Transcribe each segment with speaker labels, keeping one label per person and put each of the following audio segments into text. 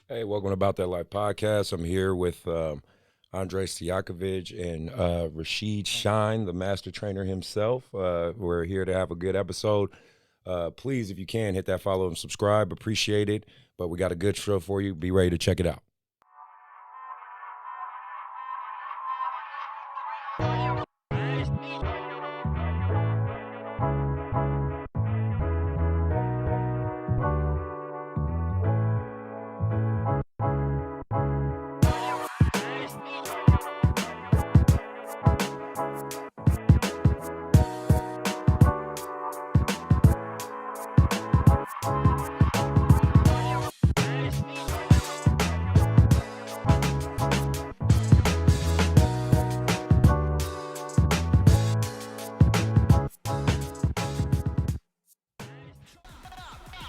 Speaker 1: Hey, welcome to About That Life podcast. I'm here with Andrej Stojakovic and Rahid Shine, the master trainer himself. We're here to have a good episode. Please, if you can, hit that follow and subscribe. Appreciate it. But we got a good show for you. Be ready to check it out.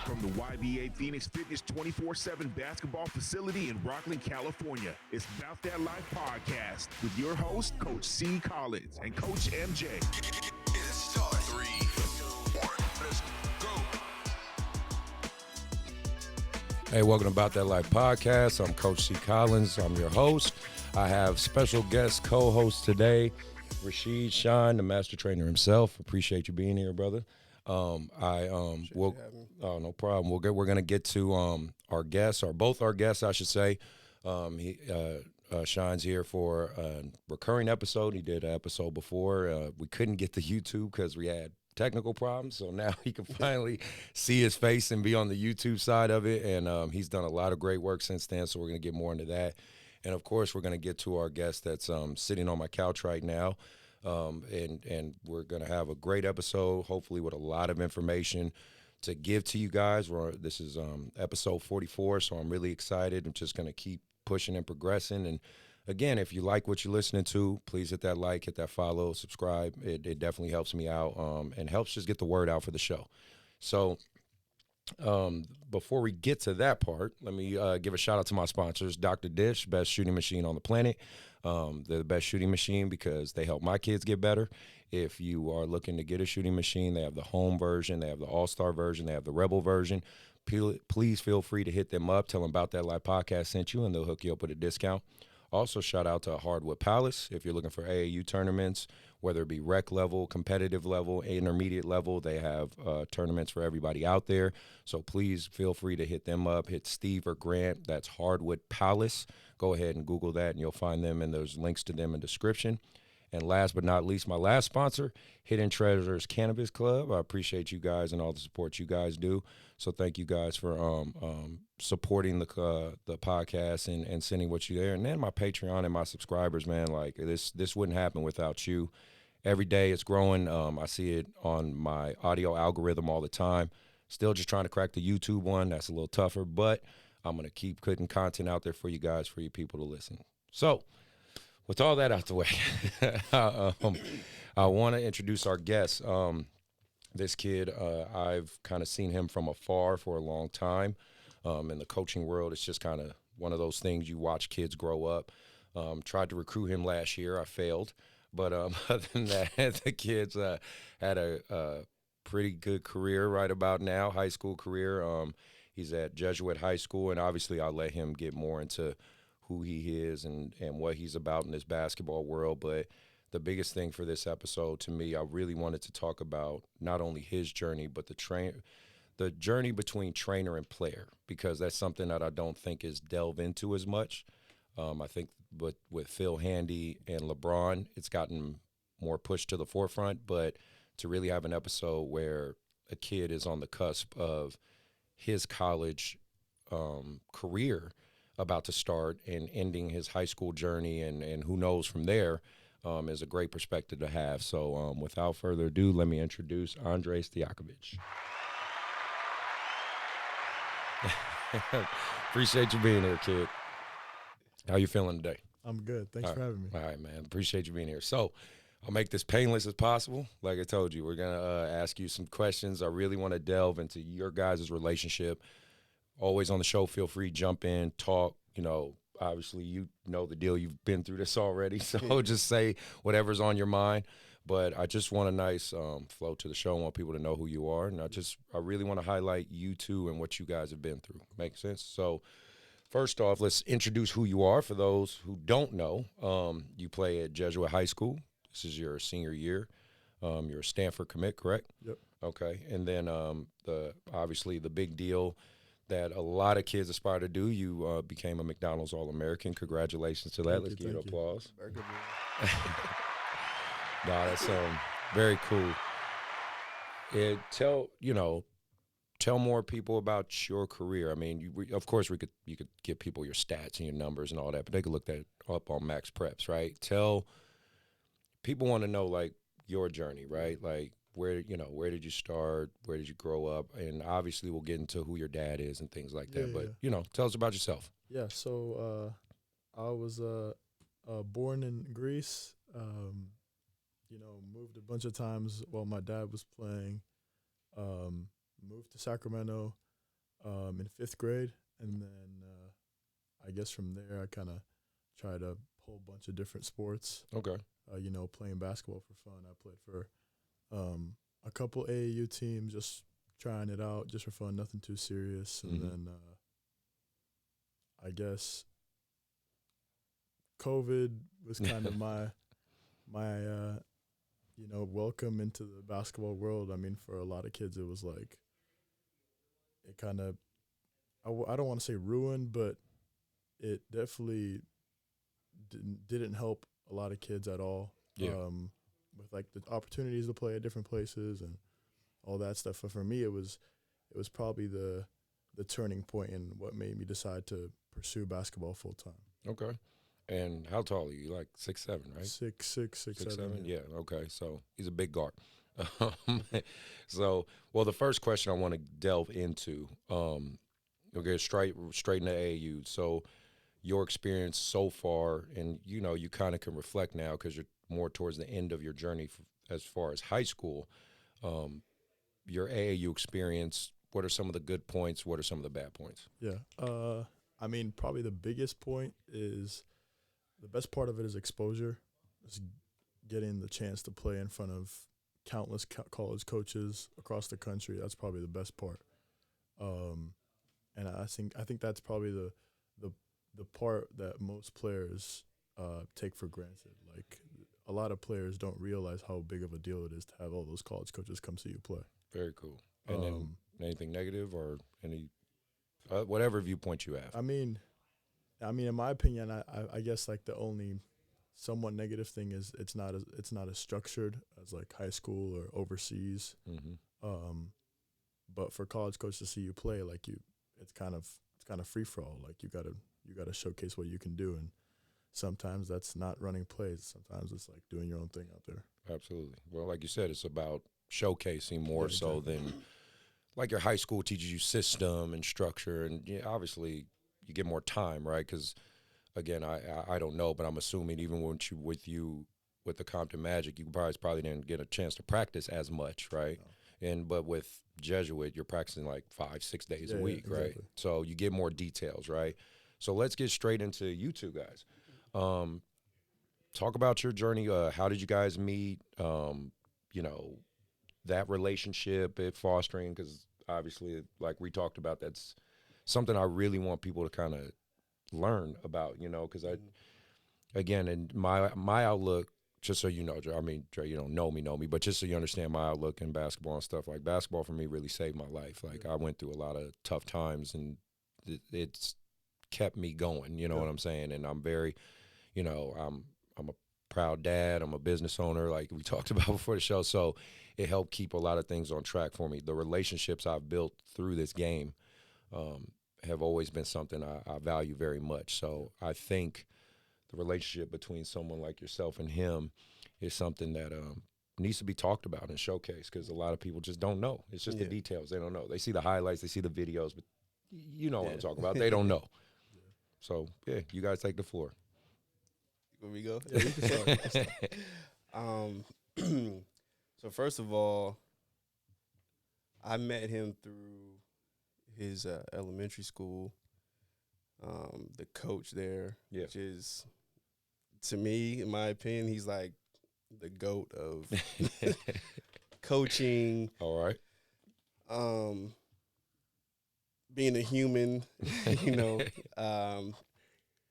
Speaker 2: From the YBA Phoenix Fitness 24/7 basketball facility in Rockland, California, it's About That Life podcast with your host, Coach C. Collins and Coach MJ.
Speaker 3: It's time. 3, 2, 1, let's go.
Speaker 1: Hey, welcome to About That Life podcast. I'm Coach C. Collins. I'm your host. I have special guest co-host today, Shine, the master trainer himself. Appreciate you being here, brother. We'll oh, no problem. We're gonna get to our guests, or both our guests, I should say. He Shine's here for a recurring episode. He did an episode before. We couldn't get to YouTube because we had technical problems, so now he can finally see his face and be on the YouTube side of it. And he's done a lot of great work since then. So we're gonna get more into that. And of course, we're gonna get to our guest that's sitting on my couch right now. And we're going to have a great episode, hopefully with a lot of information to give to you guys. This is episode 44, so I'm really excited. I'm just going to keep pushing and progressing. And again, if you like what you're listening to, please hit that like, hit that follow, subscribe. It definitely helps me out and helps just get the word out for the show. So before we get to that part, let me give a shout out to my sponsors, Dr. Dish, best shooting machine on the planet. They're the best shooting machine because they help my kids get better. If you are looking to get a shooting machine, they have the home version, they have the all-star version, they have the rebel version. Please feel free to hit them up. Tell them About That Life podcast sent you, and they'll hook you up with a discount. Also, shout out to Hardwood Palace. If you're looking for AAU tournaments, whether it be rec level, competitive level, intermediate level, they have tournaments for everybody out there. So please feel free to hit them up. Hit Steve or Grant. That's Hardwood Palace. Go ahead and Google that, and you'll find them, and there's links to them in the description. And last but not least, my last sponsor, Hidden Treasures Cannabis Club. I appreciate you guys and all the support you guys do. So thank you guys for supporting the podcast and sending what you there. And then my Patreon and my subscribers, man, like this wouldn't happen without you. Every day it's growing. I see it on my audio algorithm all the time. Still just trying to crack the YouTube one. That's a little tougher, but I'm going to keep putting content out there for you guys, for you people to listen. So with all that out the way, I want to introduce our guest. This kid, I've kind of seen him from afar for a long time. In the coaching world, it's just kind of one of those things you watch kids grow up. Tried to recruit him last year. I failed. But other than that, the kid's had a pretty good career right about now, high school career. He's at Jesuit High School, and obviously I'll let him get more into who he is and what he's about in this basketball world. But the biggest thing for this episode to me, I really wanted to talk about not only his journey, but the journey between trainer and player, because that's something that I don't think is delved into as much. I think with Phil Handy and Lebron, it's gotten more pushed to the forefront. But to really have an episode where a kid is on the cusp of his college career about to start and ending his high school journey and who knows from there is a great perspective to have. So without further ado, let me introduce Andrej Stojakovic. Appreciate you being here, kid. How you feeling today?
Speaker 4: I'm good. Thanks for having me.
Speaker 1: All right, man. Appreciate you being here. So I'll make this painless as possible. Like I told you, we're going to ask you some questions. I really want to delve into your guys' relationship. Always on the show, feel free, jump in, talk. You know, obviously you know the deal. You've been through this already. So just say whatever's on your mind. But I just want a nice flow to the show. I want people to know who you are. And I really want to highlight you two and what you guys have been through. Make sense? So First off, let's introduce who you are for those who don't know. You play at Jesuit High School. This is your senior year. You're a Stanford commit, correct?
Speaker 4: Yep.
Speaker 1: Okay. And then obviously the big deal that a lot of kids aspire to do, you became a McDonald's All-American. Congratulations to that. Let's give you applause. No, that's very cool. Tell more people about your career. I mean, of course, you could give people your stats and your numbers and all that, but they could look that up on Max Preps, right? Tell people want to know like your journey, right? Like where did you start? Where did you grow up? And obviously, we'll get into who your dad is and things like that. But tell us about yourself.
Speaker 4: Yeah. So I was born in Greece. Moved a bunch of times while my dad was playing. Moved to Sacramento in 5th grade, and then I guess from there I kind of tried a whole bunch of different sports.
Speaker 1: Okay.
Speaker 4: Playing basketball for fun. I played for a couple AAU teams, just trying it out, just for fun, nothing too serious. And then I guess COVID was kind of my welcome into the basketball world. I mean, for a lot of kids, it was like, it kind of, I don't want to say ruined, but it definitely didn't help a lot of kids at all.
Speaker 1: Yeah.
Speaker 4: With like the opportunities to play at different places and all that stuff. But for me, it was probably the turning point and what made me decide to pursue basketball full time.
Speaker 1: Okay. And how tall are you? Like 6'7", right?
Speaker 4: 6'7".
Speaker 1: Yeah. Okay. So he's a big guard. So, the first question I want to delve into, we'll get straight into AAU. So, your experience so far, and you kind of can reflect now because you're more towards the end of your journey as far as high school. Your AAU experience. What are some of the good points? What are some of the bad points?
Speaker 4: Yeah. I mean, probably the biggest point is. The best part of it is exposure. It's getting the chance to play in front of countless college coaches across the country. That's probably the best part. And I think that's probably the part that most players take for granted. Like, a lot of players don't realize how big of a deal it is to have all those college coaches come see you play.
Speaker 1: Very cool. And then anything negative or any whatever viewpoint you have?
Speaker 4: I mean, in my opinion, I guess like the only somewhat negative thing is it's not as structured as like high school or overseas. But for college coaches to see you play, like it's kind of free for all. Like you gotta showcase what you can do, and sometimes that's not running plays. Sometimes it's like doing your own thing out there.
Speaker 1: Absolutely. Well, like you said, it's about showcasing more so than like your high school teaches you system and structure, and obviously. You get more time, right? Because, again, I don't know, but I'm assuming even with the Compton Magic, you probably didn't get a chance to practice as much, right? No. But with Jesuit, you're practicing like 5-6 days a week, right? Exactly. So you get more details, right? So let's get straight into you two guys. Talk about your journey. How did you guys meet? That relationship, fostering, because obviously, like we talked about, that's something I really want people to kind of learn about, because again, in my outlook, just so you know, Dre, I mean, Dre, you don't know me, but just so you understand my outlook in basketball and stuff, like basketball for me really saved my life. Like I went through a lot of tough times and it's kept me going, you know what I'm saying? And I'm very, I'm a proud dad, I'm a business owner, like we talked about before the show. So it helped keep a lot of things on track for me. The relationships I've built through this game, have always been something I value very much. So I think the relationship between someone like yourself and him is something that needs to be talked about and showcased because a lot of people just don't know. It's just the details. They don't know. They see the highlights, they see the videos, but you know what I'm talking about. They don't know. So, you guys take the floor.
Speaker 5: Where we go?
Speaker 4: Yeah, we can start.
Speaker 5: So first of all, I met him through his elementary school, the coach there, which is, to me, in my opinion, he's like the GOAT of coaching.
Speaker 1: All right.
Speaker 5: being a human, you know,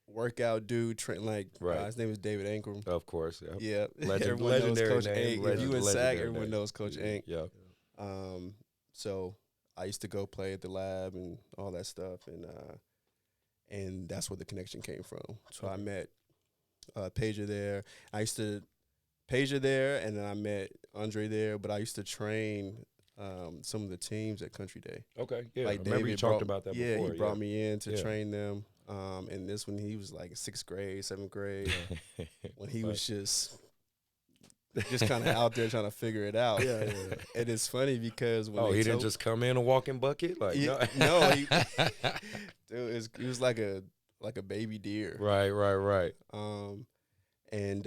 Speaker 5: workout dude,
Speaker 1: Right.
Speaker 5: his name is David Ankrum.
Speaker 1: Of course,
Speaker 5: Yeah,
Speaker 1: Legendary
Speaker 5: everyone knows Coach
Speaker 1: name.
Speaker 5: Ank. If you in SAC,
Speaker 1: Legendary
Speaker 5: everyone
Speaker 1: name.
Speaker 5: knows Coach Ank.
Speaker 1: Yeah.
Speaker 5: So I used to go play at the lab and all that stuff, and that's where the connection came from. So I met Peja there. I used to Peja there, and then I met Andre there. But I used to train some of the teams at Country Day.
Speaker 1: Okay, yeah.
Speaker 5: Like
Speaker 1: I remember you talked about that
Speaker 5: yeah,
Speaker 1: before.
Speaker 5: he brought me in to
Speaker 1: Yeah.
Speaker 5: train them. And this one, he was like in 6th grade, 7th grade, when he was just kind of out there trying to figure it out.
Speaker 4: Yeah.
Speaker 5: And it's funny because when
Speaker 1: he didn't just come in a walking bucket? Like,
Speaker 5: no, dude, he was like a baby deer.
Speaker 1: Right.
Speaker 5: And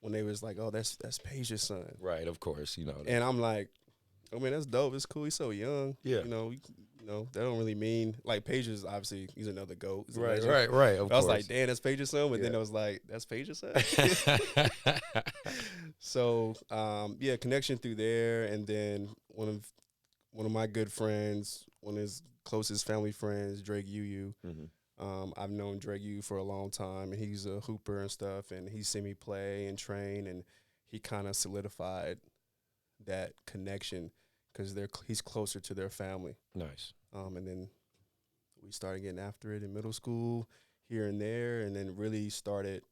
Speaker 5: when they was like, oh, that's Peja's son.
Speaker 1: Right, of course, you know.
Speaker 5: And I'm like, oh, man, that's dope. It's cool. He's so young.
Speaker 1: Yeah.
Speaker 5: You know, that don't really mean, like, Peja's obviously, he's another GOAT. He's a legend.
Speaker 1: Right, of
Speaker 5: I was
Speaker 1: course.
Speaker 5: like, damn, that's Peja's son. But then I was like, that's Peja's son? So, connection through there. And then one of my good friends, one of his closest family friends, Drake Yu. I've known Drake Yu for a long time, and he's a hooper and stuff, and he's seen me play and train, and he kind of solidified that connection because he's closer to their family.
Speaker 1: Nice.
Speaker 5: And then we started getting after it in middle school, here and there, and then really started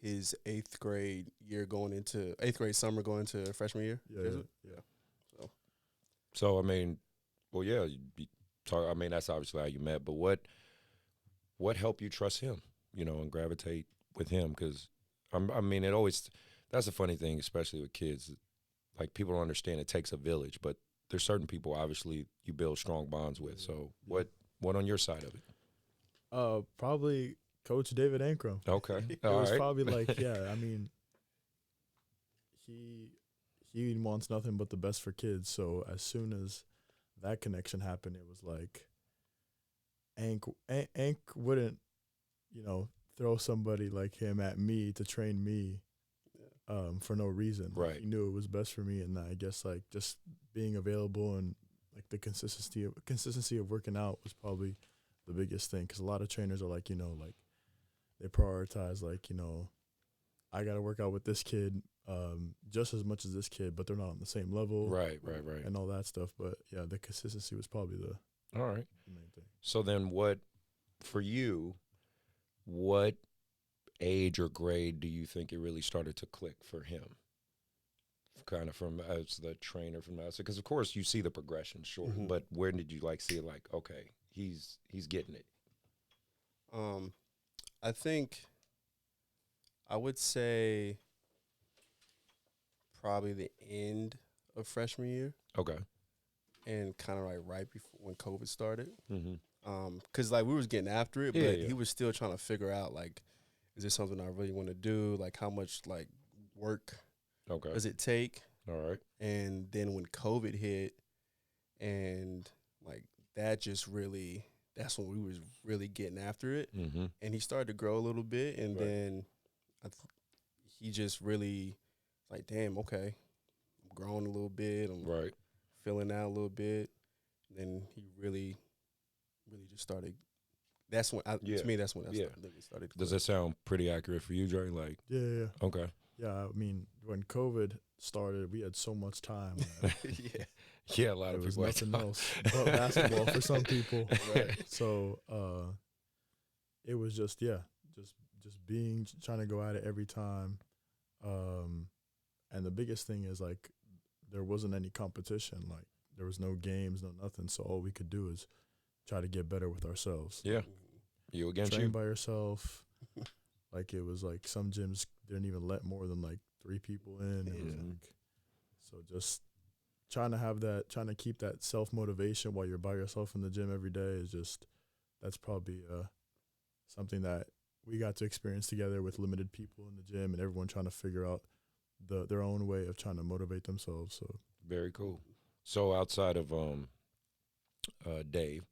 Speaker 5: his 8th grade summer going into freshman year.
Speaker 4: Yeah.
Speaker 1: So I mean, well, yeah. I mean, that's obviously how you met. But what helped you trust him? You know, and gravitate with him? Because I mean, that's a funny thing, especially with kids. Like, people don't understand it takes a village, but there's certain people obviously you build strong bonds with. So what on your side of it?
Speaker 4: Probably Coach David Ankrum.
Speaker 1: Okay.
Speaker 4: It was probably like, I mean, he wants nothing but the best for kids. So as soon as that connection happened, it was like Ank wouldn't, throw somebody like him at me to train me for no reason.
Speaker 1: Right.
Speaker 4: He knew it was best for me, and I guess like just being available and like the consistency of working out was probably the biggest thing, because a lot of trainers are like, like they prioritize like, I got to work out with this kid just as much as this kid, but they're not on the same level.
Speaker 1: Right.
Speaker 4: And all that stuff. But, yeah, the consistency was probably the main thing.
Speaker 1: So then for you, what age or grade do you think it really started to click for him? Kind of from as the trainer from that? Because, of course, you see the progression, sure. Mm-hmm. But where did you, see it like, okay, he's getting it?
Speaker 5: I think I would say probably the end of freshman year.
Speaker 1: Okay.
Speaker 5: And kind of like right before when COVID started.
Speaker 1: Mm-hmm.
Speaker 5: Because we was getting after it, but he was still trying to figure out is this something I really want to do? How much work does it take?
Speaker 1: All right.
Speaker 5: And then when COVID hit, and that just really, that's when we was really getting after it.
Speaker 1: Mm-hmm.
Speaker 5: And he started to grow a little bit, and then he just really damn, okay, I'm growing a little bit. I'm filling out a little bit. Then he really just started. That's when, to me, that's when I started.
Speaker 1: Does that sound pretty accurate for you, Dre?
Speaker 4: Yeah.
Speaker 1: Okay.
Speaker 4: Yeah, I mean, when COVID started, we had so much time.
Speaker 1: Yeah, a lot of people.
Speaker 4: There was nothing else but basketball for some people. Right. So it was just trying to go at it every time. And the biggest thing is there wasn't any competition. There was no games, no nothing. So all we could do is try to get better with ourselves.
Speaker 1: Yeah. You against
Speaker 4: train
Speaker 1: you?
Speaker 4: by yourself. It was some gyms didn't even let more than 3 people in. It was so just trying to keep that self-motivation while you're by yourself in the gym every day is that's probably something that we got to experience together with limited people in the gym and everyone trying to figure out their own way of trying to motivate themselves. So
Speaker 1: very cool. So outside of Dave,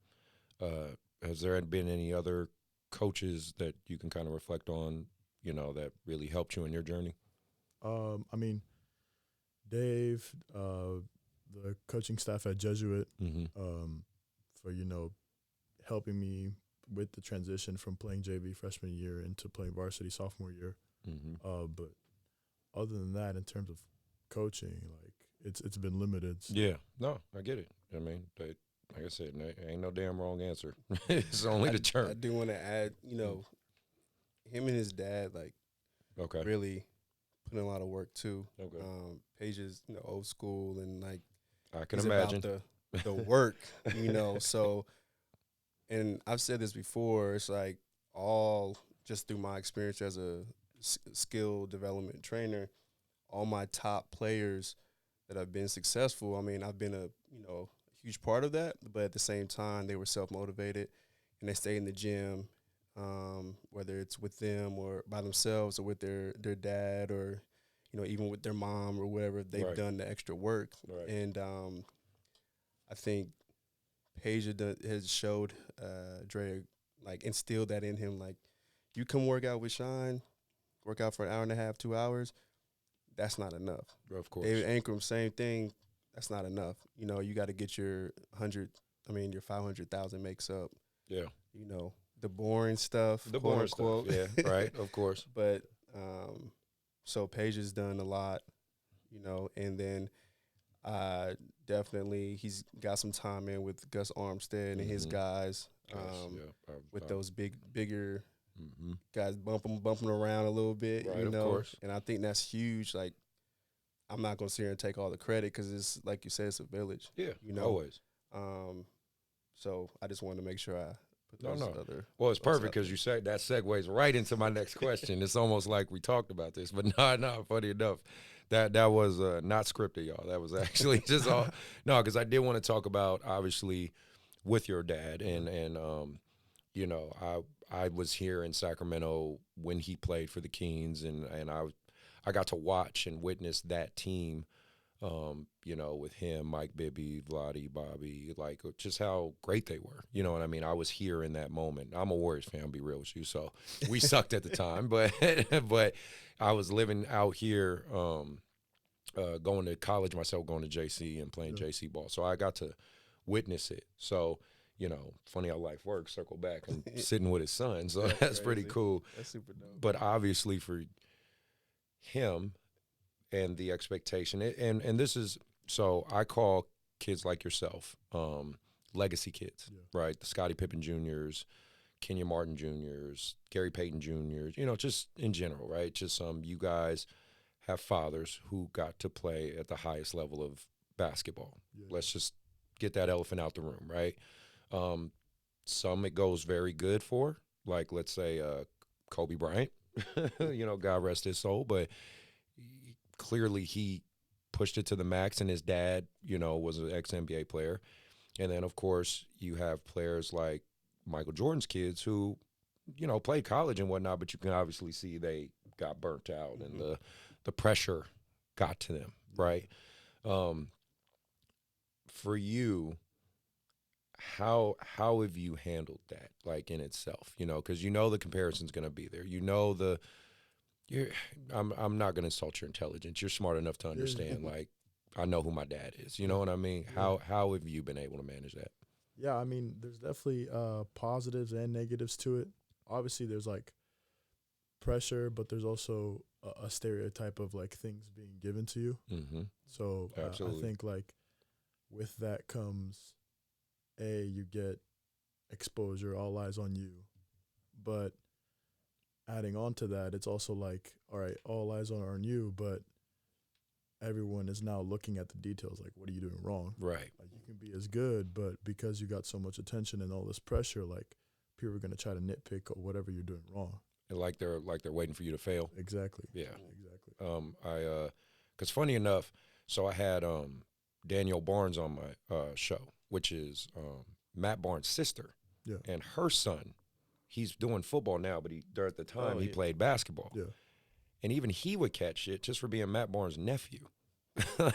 Speaker 1: has there been any other coaches that you can kind of reflect on, that really helped you in your journey?
Speaker 4: I mean, Dave, the coaching staff at Jesuit for, helping me with the transition from playing JV freshman year into playing varsity sophomore year. But other than that, in terms of coaching, like it's been limited. So.
Speaker 1: Yeah, no, I get it. I mean, like I said, ain't no damn wrong answer. It's only the term.
Speaker 5: I do want to add, him and his dad, like, really put in a lot of work too. Okay. Paige is, old school and like
Speaker 1: I can imagine
Speaker 5: about the work, So, and I've said this before. It's like all just through my experience as a skill development trainer, all my top players that have been successful. I mean, I've been a huge part of that, but at the same time, they were self-motivated and they stay in the gym, whether it's with them or by themselves or with their dad or, even with their mom or whatever. They've done the extra work. Right. And I think Peja has showed Dre, like, instilled that in him. Like, you come work out with Sean, work out for an hour and a half, 2 hours, that's not enough.
Speaker 1: Of course.
Speaker 5: David Ankrum, same thing. That's not enough. You got to get your 500,000 makes up. Yeah. The boring stuff.
Speaker 1: The boring stuff. Yeah, right. Of course.
Speaker 5: But so Paige has done a lot, and then definitely he's got some time in with Gus Armstead and his guys. With those bigger guys bumping around a little bit,
Speaker 1: right, of course.
Speaker 5: And I think that's huge. Like, I'm not gonna sit here and take all the credit because it's like you said, it's a village.
Speaker 1: Yeah, always.
Speaker 5: So I just wanted to make sure I put those other.
Speaker 1: Well, it's perfect because you said that segues right into my next question. It's almost like we talked about this, but no. Funny enough, that was not scripted, y'all. That was actually just all because I did want to talk about obviously with your dad and I was here in Sacramento when he played for the Kings, and I got to watch and witness that team, with him, Mike Bibby, Vlade, Bobby, like just how great they were. You know what I mean? I was here in that moment. I'm a Warriors fan, I'll be real with you, so we sucked at the time, but I was living out here, going to college myself, going to JC and playing JC ball, so I got to witness it. So. Funny how life works, circle back and sitting with his son. So that's pretty cool.
Speaker 5: That's super dope.
Speaker 1: But obviously for him and the expectation, and this is, so I call kids like yourself legacy kids, right? The Scottie Pippen Juniors, Kenya Martin Juniors, Gary Payton Juniors, just in general, right? Just you guys have fathers who got to play at the highest level of basketball. Yeah. Let's just get that elephant out the room, right? Some it goes very good for, like let's say Kobe Bryant, God rest his soul, but clearly he pushed it to the max, and his dad, was an ex-NBA player. And then, of course, you have players like Michael Jordan's kids who, played college and whatnot, but you can obviously see they got burnt out and the pressure got to them, right? For you, how have you handled that, like, in itself, because the comparison's going to be there, I'm not going to insult your intelligence, you're smart enough to understand, like, I know who my dad is, you know what I mean? How have you been able to manage that?
Speaker 4: Yeah, I mean, there's definitely positives and negatives to it. Obviously there's like pressure, but there's also a stereotype of like things being given to you. So I think like with that comes you get exposure, all eyes on you. But adding on to that, it's also like, all right, all eyes are on you, but everyone is now looking at the details, like, what are you doing wrong?
Speaker 1: Right.
Speaker 4: Like, you can be as good, but because you got so much attention and all this pressure, like, people are going to try to nitpick whatever you're doing wrong.
Speaker 1: And like they're waiting for you to fail.
Speaker 4: Exactly.
Speaker 1: Yeah. Exactly. Because funny enough, so I had Danielle Barnes on my show, which is Matt Barnes' sister.
Speaker 4: Yeah.
Speaker 1: And her son, he's doing football now, but at the time he played basketball.
Speaker 4: Yeah.
Speaker 1: And even he would catch shit just for being Matt Barnes' nephew.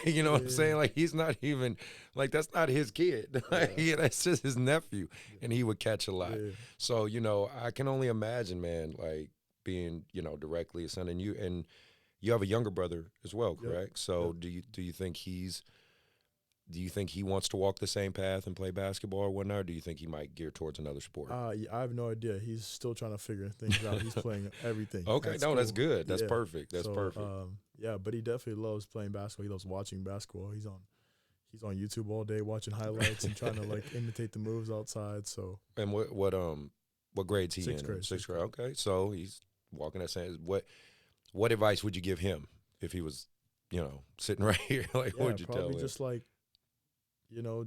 Speaker 1: You know what I'm saying? Like, he's not even, like, that's not his kid. Like, that's just his nephew. And he would catch a lot.
Speaker 4: Yeah.
Speaker 1: So, I can only imagine, man, like, being, directly a son. And you have a younger brother as well, correct? So do you think he's Do you think he wants to walk the same path and play basketball or whatnot, or do you think he might gear towards another sport?
Speaker 4: Yeah, I have no idea. He's still trying to figure things out. He's playing everything.
Speaker 1: Okay, no, that's good. That's perfect. That's perfect.
Speaker 4: Yeah, but he definitely loves playing basketball. He loves watching basketball. He's on YouTube all day watching highlights and trying to like imitate the moves outside. So.
Speaker 1: And what grade's he
Speaker 4: Sixth
Speaker 1: in?
Speaker 4: grade.
Speaker 1: Sixth grade. Okay, so he's walking that same. What advice would you give him if he was, sitting right here? Like, what would you tell him?
Speaker 4: Probably just like,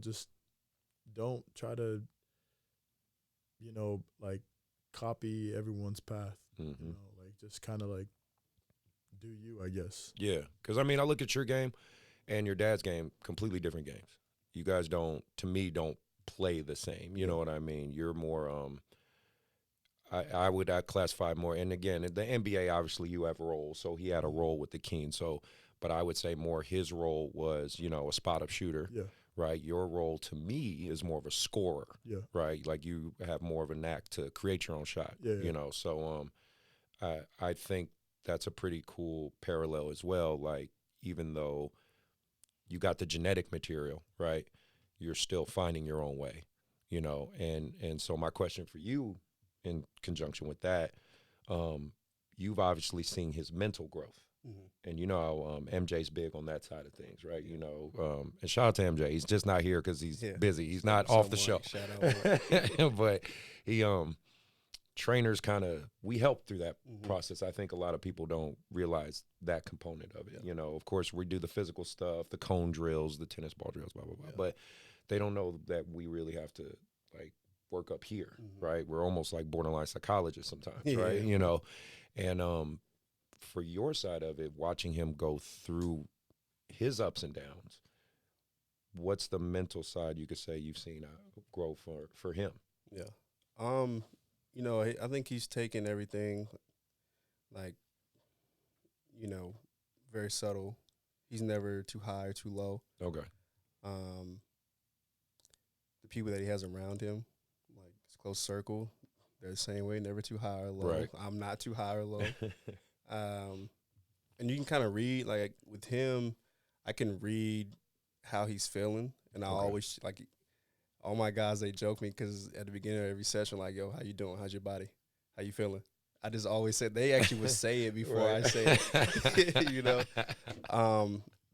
Speaker 4: just don't try to, like copy everyone's path.
Speaker 1: Mm-hmm.
Speaker 4: Like just kind of like do you, I guess.
Speaker 1: Yeah, because I look at your game and your dad's game, completely different games. You guys don't play the same. You know what I mean? You're more. I would classify more. And again, the NBA, obviously, you have roles. So he had a role with the King. So, but I would say more his role was, a spot-up shooter.
Speaker 4: Yeah.
Speaker 1: Right, your role to me is more of a scorer.
Speaker 4: Yeah.
Speaker 1: Right, like you have more of a knack to create your own shot.
Speaker 4: Yeah.
Speaker 1: So I think that's a pretty cool parallel as well. Like even though you got the genetic material, right, you're still finding your own way. And so my question for you, in conjunction with that, you've obviously seen his mental growth. Mm-hmm. And how MJ's big on that side of things, right? And shout out to MJ. He's just not here because he's busy. He's not off the show.
Speaker 5: Shout out.
Speaker 1: But he trainers we help through that process. I think a lot of people don't realize that component of it. Yeah. Of course, we do the physical stuff, the cone drills, the tennis ball drills, blah, blah, blah. Yeah. But they don't know that we really have to, like, work up here, right? We're almost like borderline psychologists sometimes, right? And for your side of it, watching him go through his ups and downs, what's the mental side you could say you've seen grow for him?
Speaker 5: Yeah. I think he's taken everything, like, very subtle. He's never too high or too low.
Speaker 1: Okay.
Speaker 5: The people that he has around him, like his close circle, they're the same way, never too high or low.
Speaker 1: Right.
Speaker 5: I'm not too high or low. And you can kind of read, like with him, I can read how he's feeling. And I always, like, all my guys, they joke me because at the beginning of every session, like, yo, how you doing? How's your body? How you feeling? I just always said, they actually would say it before I say it,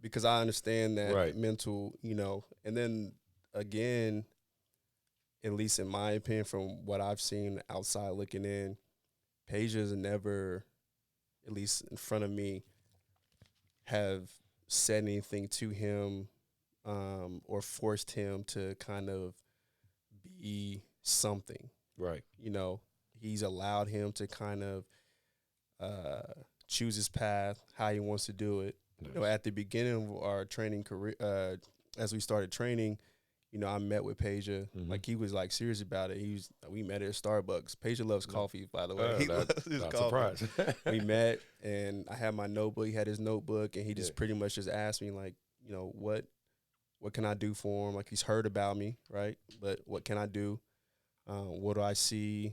Speaker 5: because I understand that mental, and then again, at least in my opinion, from what I've seen outside looking in, Peja's never, at least in front of me, have said anything to him or forced him to kind of be something.
Speaker 1: Right.
Speaker 5: He's allowed him to kind of choose his path, how he wants to do it.
Speaker 1: Nice.
Speaker 5: At the beginning of our training career, as we started training, I met with Peja. Like, he was, like, serious about it. We met at Starbucks. Peja loves coffee, by the way. He loves his coffee.
Speaker 1: Surprise.
Speaker 5: We met, and I had my notebook. He had his notebook, and he just pretty much just asked me, like, what can I do for him? Like, he's heard about me, right? But what can I do? What do I see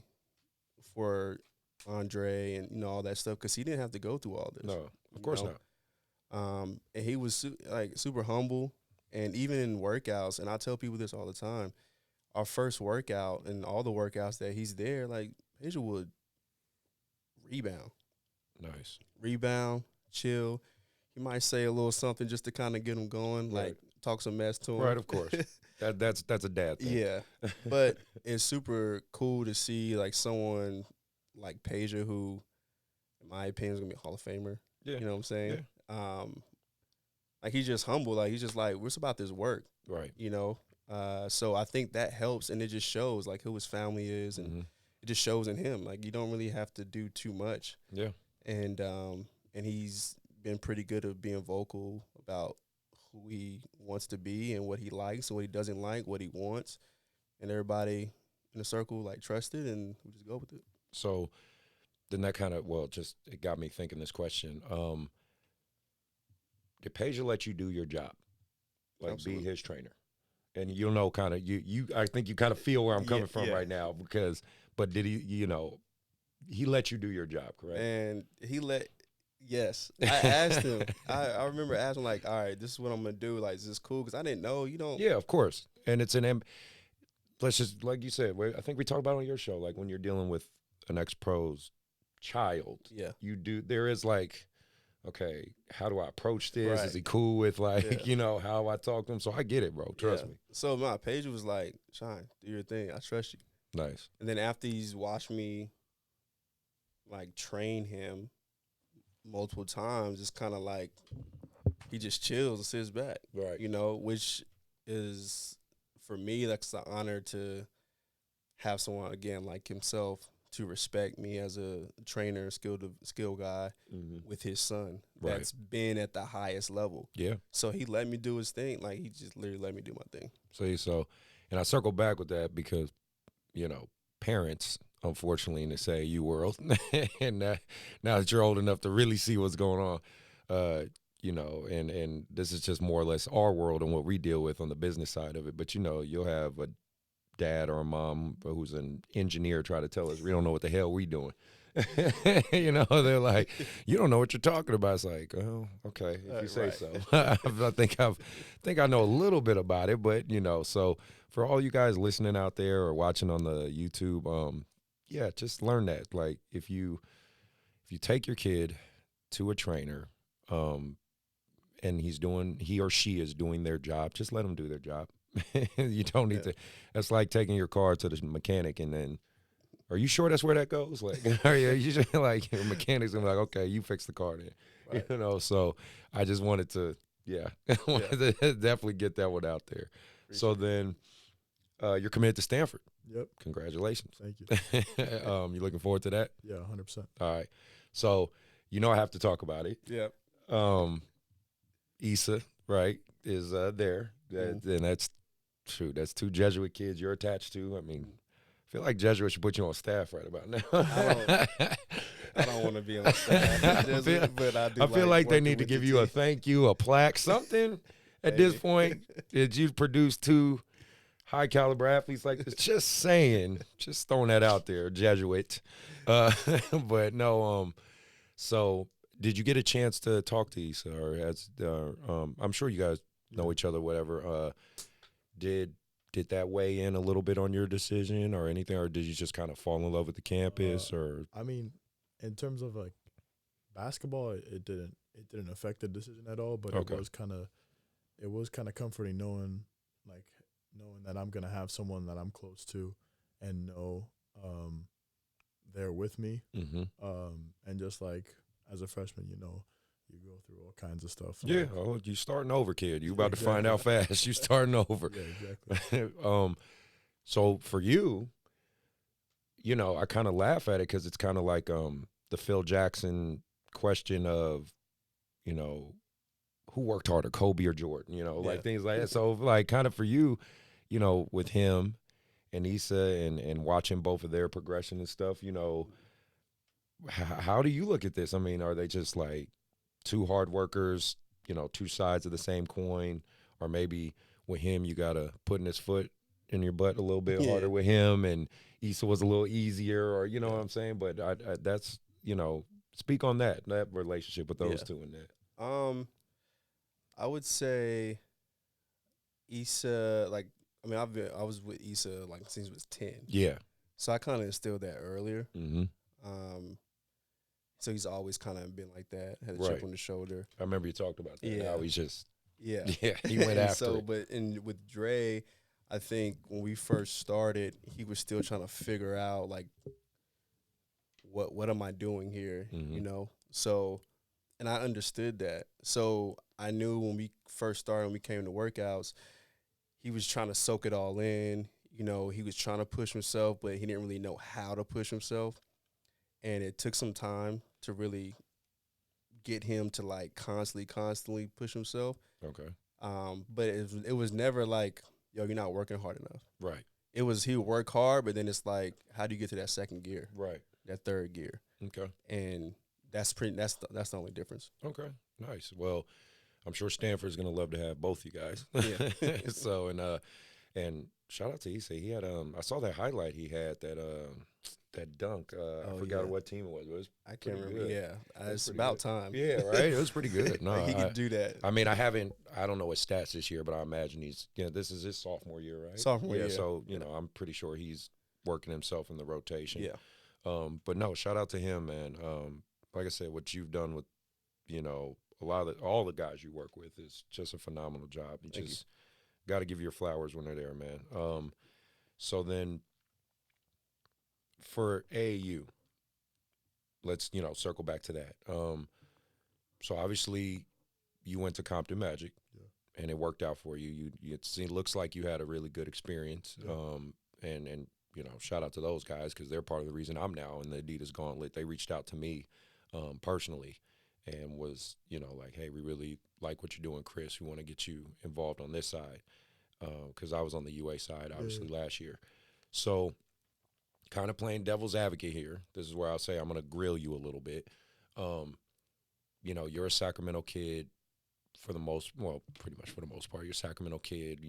Speaker 5: for Andre and, all that stuff? Because he didn't have to go through all this.
Speaker 1: No, of course not.
Speaker 5: And he was, super humble. And even in workouts, and I tell people this all the time, our first workout and all the workouts that he's there, like, Peja would rebound.
Speaker 1: Nice.
Speaker 5: Rebound, chill. He might say a little something just to kind of get him going, like talk some mess to him.
Speaker 1: Right, of course. That's a dad thing.
Speaker 5: Yeah. But it's super cool to see, like, someone like Peja who, in my opinion, is going to be a Hall of Famer.
Speaker 1: Yeah.
Speaker 5: You know what I'm saying?
Speaker 1: Yeah.
Speaker 5: Like, he's just humble. Like, he's just like, we're just about this work.
Speaker 1: Right.
Speaker 5: So I think that helps, and it just shows, like, who his family is, and it just shows in him. Like, you don't really have to do too much.
Speaker 1: Yeah.
Speaker 5: And he's been pretty good at being vocal about who he wants to be and what he likes and what he doesn't like, what he wants. And everybody in the circle, like, trust it, and we just go with it.
Speaker 1: So then that kind of, it got me thinking this question. Did Peja let you do your job? Like, Absolutely. Be his trainer? And you'll know kind of, I think you kind of feel where I'm coming from right now but did he, he let you do your job, correct?
Speaker 5: And he let, Yes, I asked him. I remember asking like, all right, this is what I'm gonna do. Like, is this cool? Because I didn't know. You don't.
Speaker 1: Yeah, of course. And it's let's just, like you said, I think we talked about it on your show, like when you're dealing with an ex-pro's child,
Speaker 5: Yeah.
Speaker 1: there is like, okay, how do I approach this?
Speaker 5: Right.
Speaker 1: Is he cool with like,
Speaker 5: Yeah.
Speaker 1: how I talk to him? So I get it, bro. Trust me.
Speaker 5: So my page was like, Shine, do your thing. I trust you.
Speaker 1: Nice.
Speaker 5: And then after he's watched me like train him multiple times, it's kind of like he just chills and sits back.
Speaker 1: Right.
Speaker 5: Which is for me, that's the honor to have someone again like himself to respect me as a trainer, skill guy with his son that's been at the highest level.
Speaker 1: Yeah.
Speaker 5: So he let me do his thing. Like he just literally let me do my thing.
Speaker 1: See, and I circle back with that because, parents, unfortunately, in the SAU world, and now that you're old enough to really see what's going on, and this is just more or less our world and what we deal with on the business side of it. But, you'll have a dad or a mom who's an engineer try to tell us we don't know what the hell we doing. They're like, you don't know what you're talking about. It's like, oh, okay, if you say so. I think I know a little bit about it, but so for all you guys listening out there or watching on the YouTube, just learn that. Like if you take your kid to a trainer, and he or she is doing their job, just let them do their job. You don't need to. That's like taking your car to the mechanic and then, are you sure that's where that goes? Like, are you just like your mechanics gonna be like, okay, you fix the car then,
Speaker 5: Right.
Speaker 1: So I just wanted to, wanted to definitely get that one out there. So then, you're committed to Stanford.
Speaker 4: Yep.
Speaker 1: Congratulations.
Speaker 4: Thank you.
Speaker 1: You looking forward to that?
Speaker 4: Yeah, 100%.
Speaker 1: All right. So I have to talk about it.
Speaker 5: Yep.
Speaker 1: Isa, right, is there, and that's true. That's two Jesuit kids you're attached to. I mean, I feel like Jesuit should put you on staff right about now.
Speaker 5: I don't want to be on staff, but I do.
Speaker 1: I feel like they need to
Speaker 5: with
Speaker 1: give
Speaker 5: the
Speaker 1: you a
Speaker 5: team.
Speaker 1: thank you, a plaque, something at this point. Did you produce two high caliber athletes like this? Just saying, just throwing that out there, Jesuit. But no, so did you get a chance to talk to Isa, or I'm sure you guys know each other, whatever. Did that weigh in a little bit on your decision or anything, or did you just kind of fall in love with the campus? Or
Speaker 4: I mean, in terms of like basketball, it didn't affect the decision at all. But it was kind of comforting knowing that I'm gonna have someone that I'm close to, and know they're with me. And just like as a freshman, you go through all kinds of stuff.
Speaker 1: Yeah, you starting over, kid. You about to find out fast. You starting over.
Speaker 4: Yeah, exactly.
Speaker 1: So for you, I kind of laugh at it because it's kind of like the Phil Jackson question of, who worked harder, Kobe or Jordan? Like things like that. So like kind of for you, with him and Isa and watching both of their progression and stuff, how do you look at this? I mean, are they just like two hard workers, two sides of the same coin, or maybe with him you gotta putting his foot in your butt a little bit harder with him, and Isa was a little easier, or what I'm saying? But I that's speak on that relationship with those two and that.
Speaker 5: I would say Isa, like, I mean, I was with Isa like since he was 10.
Speaker 1: Yeah.
Speaker 5: So I kind of instilled that earlier.
Speaker 1: Mm-hmm.
Speaker 5: So he's always kind of been like that, had a chip on the shoulder.
Speaker 1: I remember you talked about that.
Speaker 5: Yeah.
Speaker 1: How he's just
Speaker 5: yeah,
Speaker 1: he went after.
Speaker 5: So, but with Dre, I think when we first started, he was still trying to figure out like what am I doing here, So, and I understood that. So I knew when we first started, when we came to workouts, he was trying to soak it all in. He was trying to push himself, but he didn't really know how to push himself. And it took some time to really get him to like constantly push himself.
Speaker 1: Okay.
Speaker 5: But it was never like, yo, you're not working hard enough.
Speaker 1: Right.
Speaker 5: It was he would work hard, but then it's like, how do you get to that second gear?
Speaker 1: Right.
Speaker 5: That third gear.
Speaker 1: Okay.
Speaker 5: And that's the only difference.
Speaker 1: Okay. Nice. Well, I'm sure Stanford's gonna love to have both you guys.
Speaker 5: Yeah.
Speaker 1: So and shout out to Isa. He had I saw that highlight he had that dunk. I forgot what team it was. But it was
Speaker 5: I can't remember.
Speaker 1: good.
Speaker 5: Yeah, it's about time.
Speaker 1: Yeah, right. It was pretty good. No,
Speaker 5: Like, he could do that.
Speaker 1: I mean, I don't know his stats this year, but I imagine this is his sophomore year, right?
Speaker 5: Sophomore year.
Speaker 1: So I'm pretty sure he's working himself in the rotation.
Speaker 5: Yeah.
Speaker 1: But no, shout out to him, man. Like I said, what you've done with, all the guys you work with is just a phenomenal job. You just got to give your flowers when they're there, man. So then for AAU, let's, circle back to that. So obviously you went to Compton Magic and it worked out for you. It looks like you had a really good experience. And shout out to those guys because they're part of the reason I'm now in the Adidas Gauntlet. They reached out to me personally and was, like, hey, we really like what you're doing, Chris. We want to get you involved on this side because I was on the UA side, obviously, last year. So kind of playing devil's advocate here. This is where I'll say I'm going to grill you a little bit. You're a Sacramento kid pretty much for the most part. You're a Sacramento kid.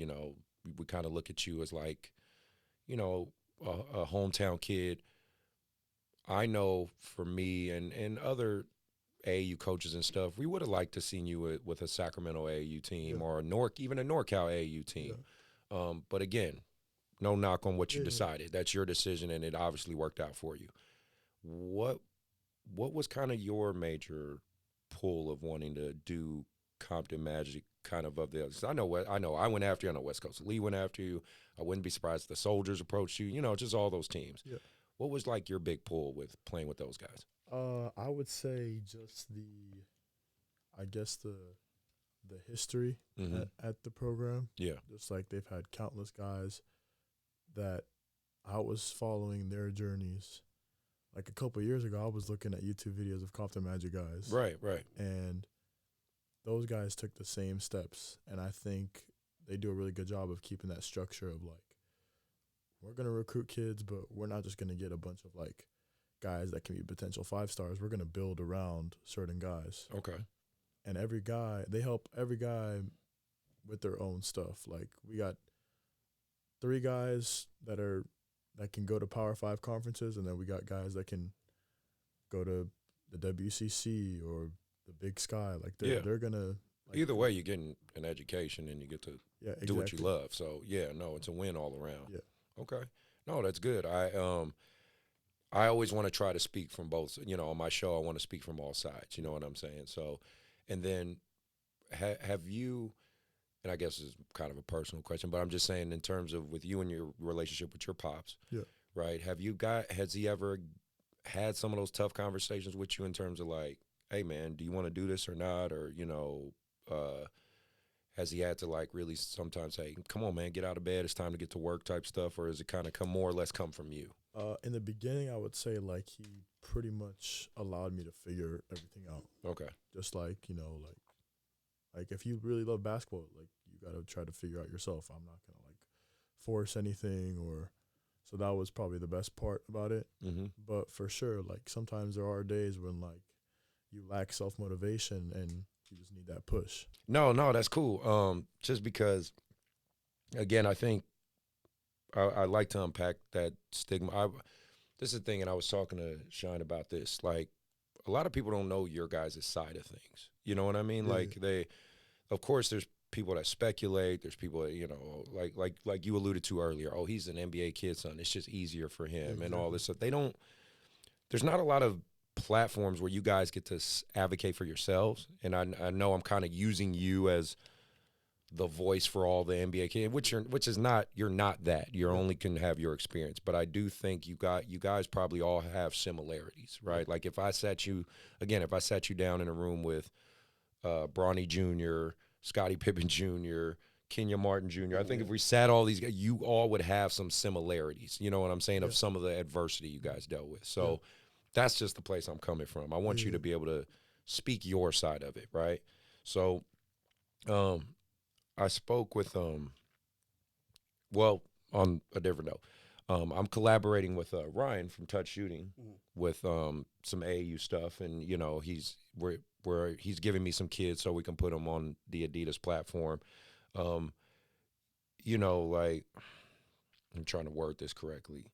Speaker 1: We kind of look at you as like, a hometown kid. I know for me and other AAU coaches and stuff, we would have liked to seen you with a Sacramento AAU team or even a NorCal AAU team. But again, no knock on what you decided. That's your decision, and it obviously worked out for you. What was kind of your major pull of wanting to do Compton Magic kind of the others? I know I went after you. I know West Coast Lee went after you. I wouldn't be surprised if the Soldiers approached you. Just all those teams. Yeah. What was like your big pull with playing with those guys?
Speaker 4: I would say just the history at the program. Yeah. Just like they've had countless guys that I was following their journeys. Like a couple of years ago, I was looking at YouTube videos of Compton Magic guys.
Speaker 1: Right.
Speaker 4: And those guys took the same steps. And I think they do a really good job of keeping that structure of like, we're going to recruit kids, but we're not just going to get a bunch of like guys that can be potential 5-stars. We're going to build around certain guys.
Speaker 1: Okay.
Speaker 4: And they help every guy with their own stuff. Like we got 3 guys that can go to Power 5 conferences, and then we got guys that can go to the WCC or the Big Sky. Like they're gonna. Like,
Speaker 1: either way, you're getting an education and you get to do what you love. So it's a win all around. Yeah. Okay. No, that's good. I always want to try to speak from both. On my show, I want to speak from all sides. You know what I'm saying? So, and then have you? And I guess it's kind of a personal question, but I'm just saying in terms of with you and your relationship with your pops, right? Has he ever had some of those tough conversations with you in terms of like, hey man, do you want to do this or not? Or, has he had to like really sometimes say, come on man, get out of bed, it's time to get to work type stuff? Or is it kind of come more or less come from you?
Speaker 4: In the beginning, I would say like he pretty much allowed me to figure everything out.
Speaker 1: Okay.
Speaker 4: Just like, like if you really love basketball, like you got to try to figure out yourself. I'm not going to like force anything so that was probably the best part about it. Mm-hmm. But for sure, like sometimes there are days when like you lack self-motivation and you just need that push.
Speaker 1: No, that's cool. Just because, again, I think I like to unpack that stigma. This is the thing, and I was talking to Sean about this. Like, a lot of people don't know your guys' side of things. You know what I mean? Mm-hmm. Like of course, there's people that speculate. There's people that, like you alluded to earlier. Oh, he's an NBA kid, son. It's just easier for him and all this stuff. There's not a lot of platforms where you guys get to advocate for yourselves. And I know I'm kind of using you as the voice for all the NBA kids, which is not, you're not that. You only can have your experience. But I do think you guys probably all have similarities, right? Like if I sat you down in a room with Bronny Jr., Scottie Pippen Jr., Kenya Martin Jr., I think if we sat all these guys, you all would have some similarities, you know what I'm saying, of some of the adversity you guys dealt with. So that's just the place I'm coming from. I want you to be able to speak your side of it, right? So I spoke with on a different note. I'm collaborating with Ryan from Touch Shooting with some AAU stuff, and he's giving me some kids so we can put them on the Adidas platform. Like I'm trying to word this correctly.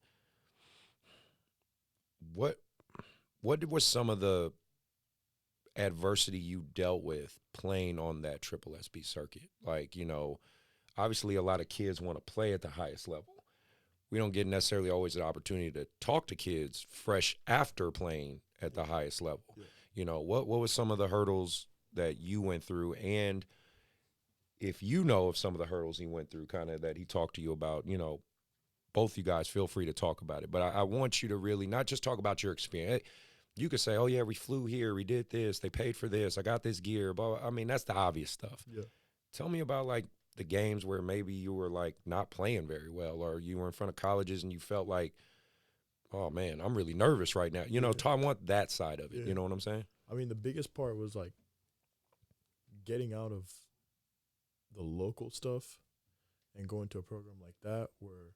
Speaker 1: What was some of the adversity you dealt with playing on that triple SB circuit? Like, you know, obviously a lot of kids want to play at the highest level. We don't get necessarily always an opportunity to talk to kids fresh after playing at the highest level. Yeah. You know, what was some of the hurdles that you went through? And if you know of some of the hurdles he went through, kind of that he talked to you about, you know, both you guys feel free to talk about it. But I want you to really not just talk about your experience. You could say, oh, yeah, we flew here, we did this, they paid for this, I got this gear. But I mean, that's the obvious stuff.
Speaker 4: Yeah.
Speaker 1: Tell me about, like, the games where maybe you were, like, not playing very well, or you were in front of colleges and you felt like, oh, man, I'm really nervous right now. You know, I want that side of it. Yeah. You know what I'm saying?
Speaker 4: I mean, the biggest part was, like, getting out of the local stuff and going to a program like that where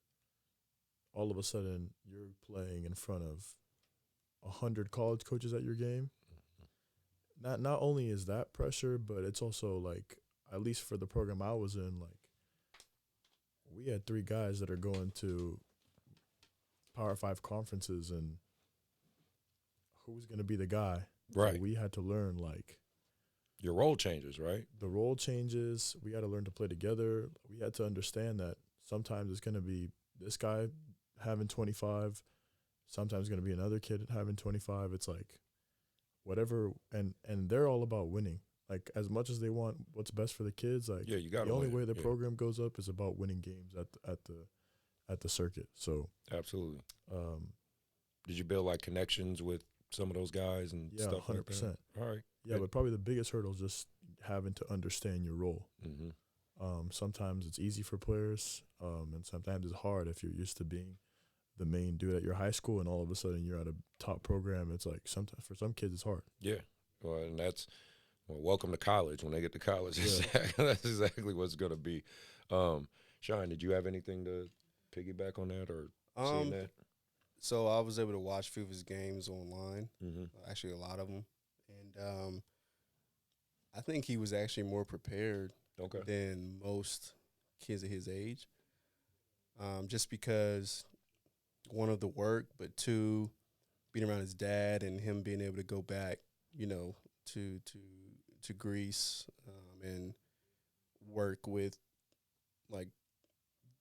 Speaker 4: all of a sudden you're playing in front of 100 college coaches at your game. Not only is that pressure, but it's also, like, at least for the program I was in, like, we had 3 guys that are going to Power 5 conferences, and who's going to be the guy?
Speaker 1: Right.
Speaker 4: So we had to learn, like,
Speaker 1: your role changes, right?
Speaker 4: The role changes. We had to learn to play together. We had to understand that sometimes it's going to be this guy having 25, sometimes it's going to be another kid having 25. It's like whatever, and they're all about winning. Like, as much as they want what's best for the kids, like,
Speaker 1: you got
Speaker 4: the only way the program goes up is about winning games at the circuit. So
Speaker 1: absolutely. Did you build, like, connections with some of those guys and stuff
Speaker 4: 100%.
Speaker 1: like that? All right.
Speaker 4: Yeah, but probably the biggest hurdle is just having to understand your role.
Speaker 1: Mm-hmm.
Speaker 4: Sometimes it's easy for players, and sometimes it's hard if you're used to being the main dude at your high school, and all of a sudden you're at a top program. It's like sometimes for some kids it's hard.
Speaker 1: Yeah, well, and that's welcome to college. When they get to college, that's exactly what's going to be. Sean, did you have anything to piggyback on that or seeing that?
Speaker 5: So I was able to watch a few of his games online,
Speaker 1: mm-hmm.
Speaker 5: Actually a lot of them, and I think he was actually more prepared than most kids at his age, just because, one, of the work, but two, being around his dad and him being able to go back, you know, to Greece and work with, like,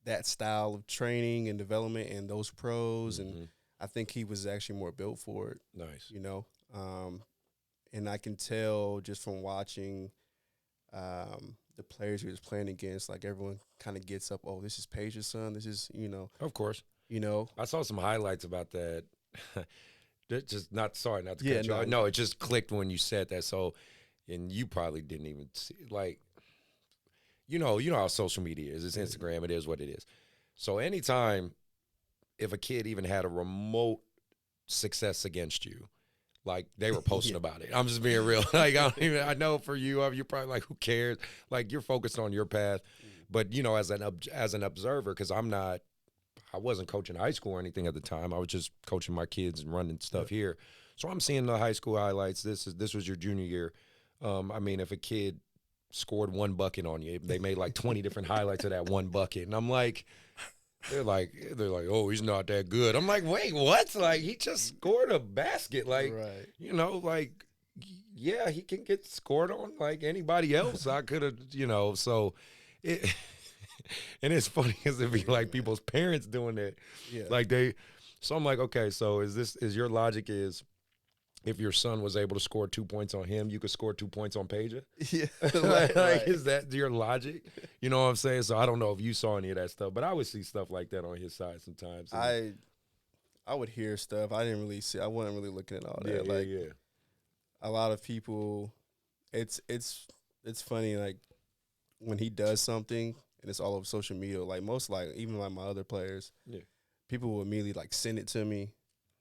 Speaker 5: that style of training and development and those pros,
Speaker 1: mm-hmm.
Speaker 5: and I think he was actually more built for it.
Speaker 1: Nice.
Speaker 5: You know, and I can tell just from watching the players he was playing against, like, everyone kind of gets up, oh, this is Peja's son, this is, you know.
Speaker 1: Of course.
Speaker 5: You know.
Speaker 1: I saw some highlights about that. Just not to cut you off. No, it just clicked when you said that. So, and you probably didn't even see, like, you know how social media is. It's Instagram. It is what it is. So anytime if a kid even had a remote success against you, like, they were posting about it. I'm just being real. Like, I know for you, you're probably like, who cares? Like, you're focused on your path. But, you know, as an observer, because I wasn't coaching high school or anything at the time. I was just coaching my kids and running stuff here. So I'm seeing the high school highlights. This was your junior year. I mean, if a kid scored 1 bucket on you, they made like 20 different highlights of that 1 bucket. And I'm like, they're like, oh, he's not that good. I'm like, wait, what? Like, he just scored a basket. Like, you know, like, yeah, he can get scored on like anybody else. I could have, you know, so it. And it's funny because it'd be like people's parents doing it. Yeah. Like, so I'm like, okay, so is your logic is if your son was able to score 2 points on him, you could score 2 points on Peja?
Speaker 5: Yeah.
Speaker 1: Like, is that your logic? You know what I'm saying? So I don't know if you saw any of that stuff, but I would see stuff like that on his side sometimes.
Speaker 5: I would hear stuff. I didn't really see. I wasn't really looking at all that.
Speaker 1: Yeah.
Speaker 5: A lot of people, it's funny, like, when he does something and it's all over social media, like, most, like, even like my other players, people will immediately, like, send it to me,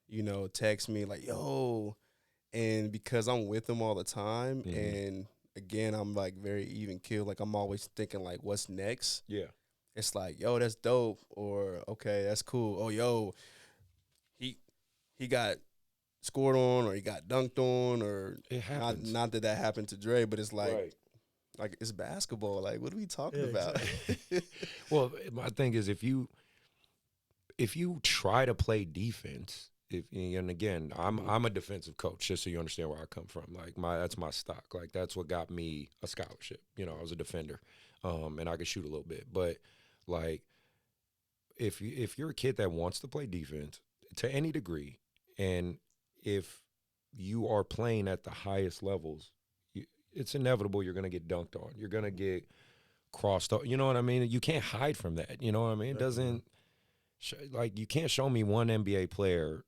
Speaker 5: you know, text me, like, yo. And because I'm with them all the time, and, again, I'm, like, very even keeled. Like, I'm always thinking, like, what's next?
Speaker 1: Yeah.
Speaker 5: It's like, yo, that's dope, or, okay, that's cool. Oh, yo, he got scored on, or he got dunked on, or
Speaker 1: it happens.
Speaker 5: Not that happened to Dre, but it's like, like, it's basketball. Like, what are we talking about?
Speaker 1: Exactly. Well, my thing is, if you if you try to play defense, and again, I'm a defensive coach, just so you understand where I come from. Like that's my stock. Like that's what got me a scholarship. You know, I was a defender, and I could shoot a little bit. But like, if you're a kid that wants to play defense to any degree, and if you are playing at the highest levels, it's inevitable you're going to get dunked on. You're going to get crossed up. You know what I mean? You can't hide from that. You know what I mean? It doesn't like you can't show me one NBA player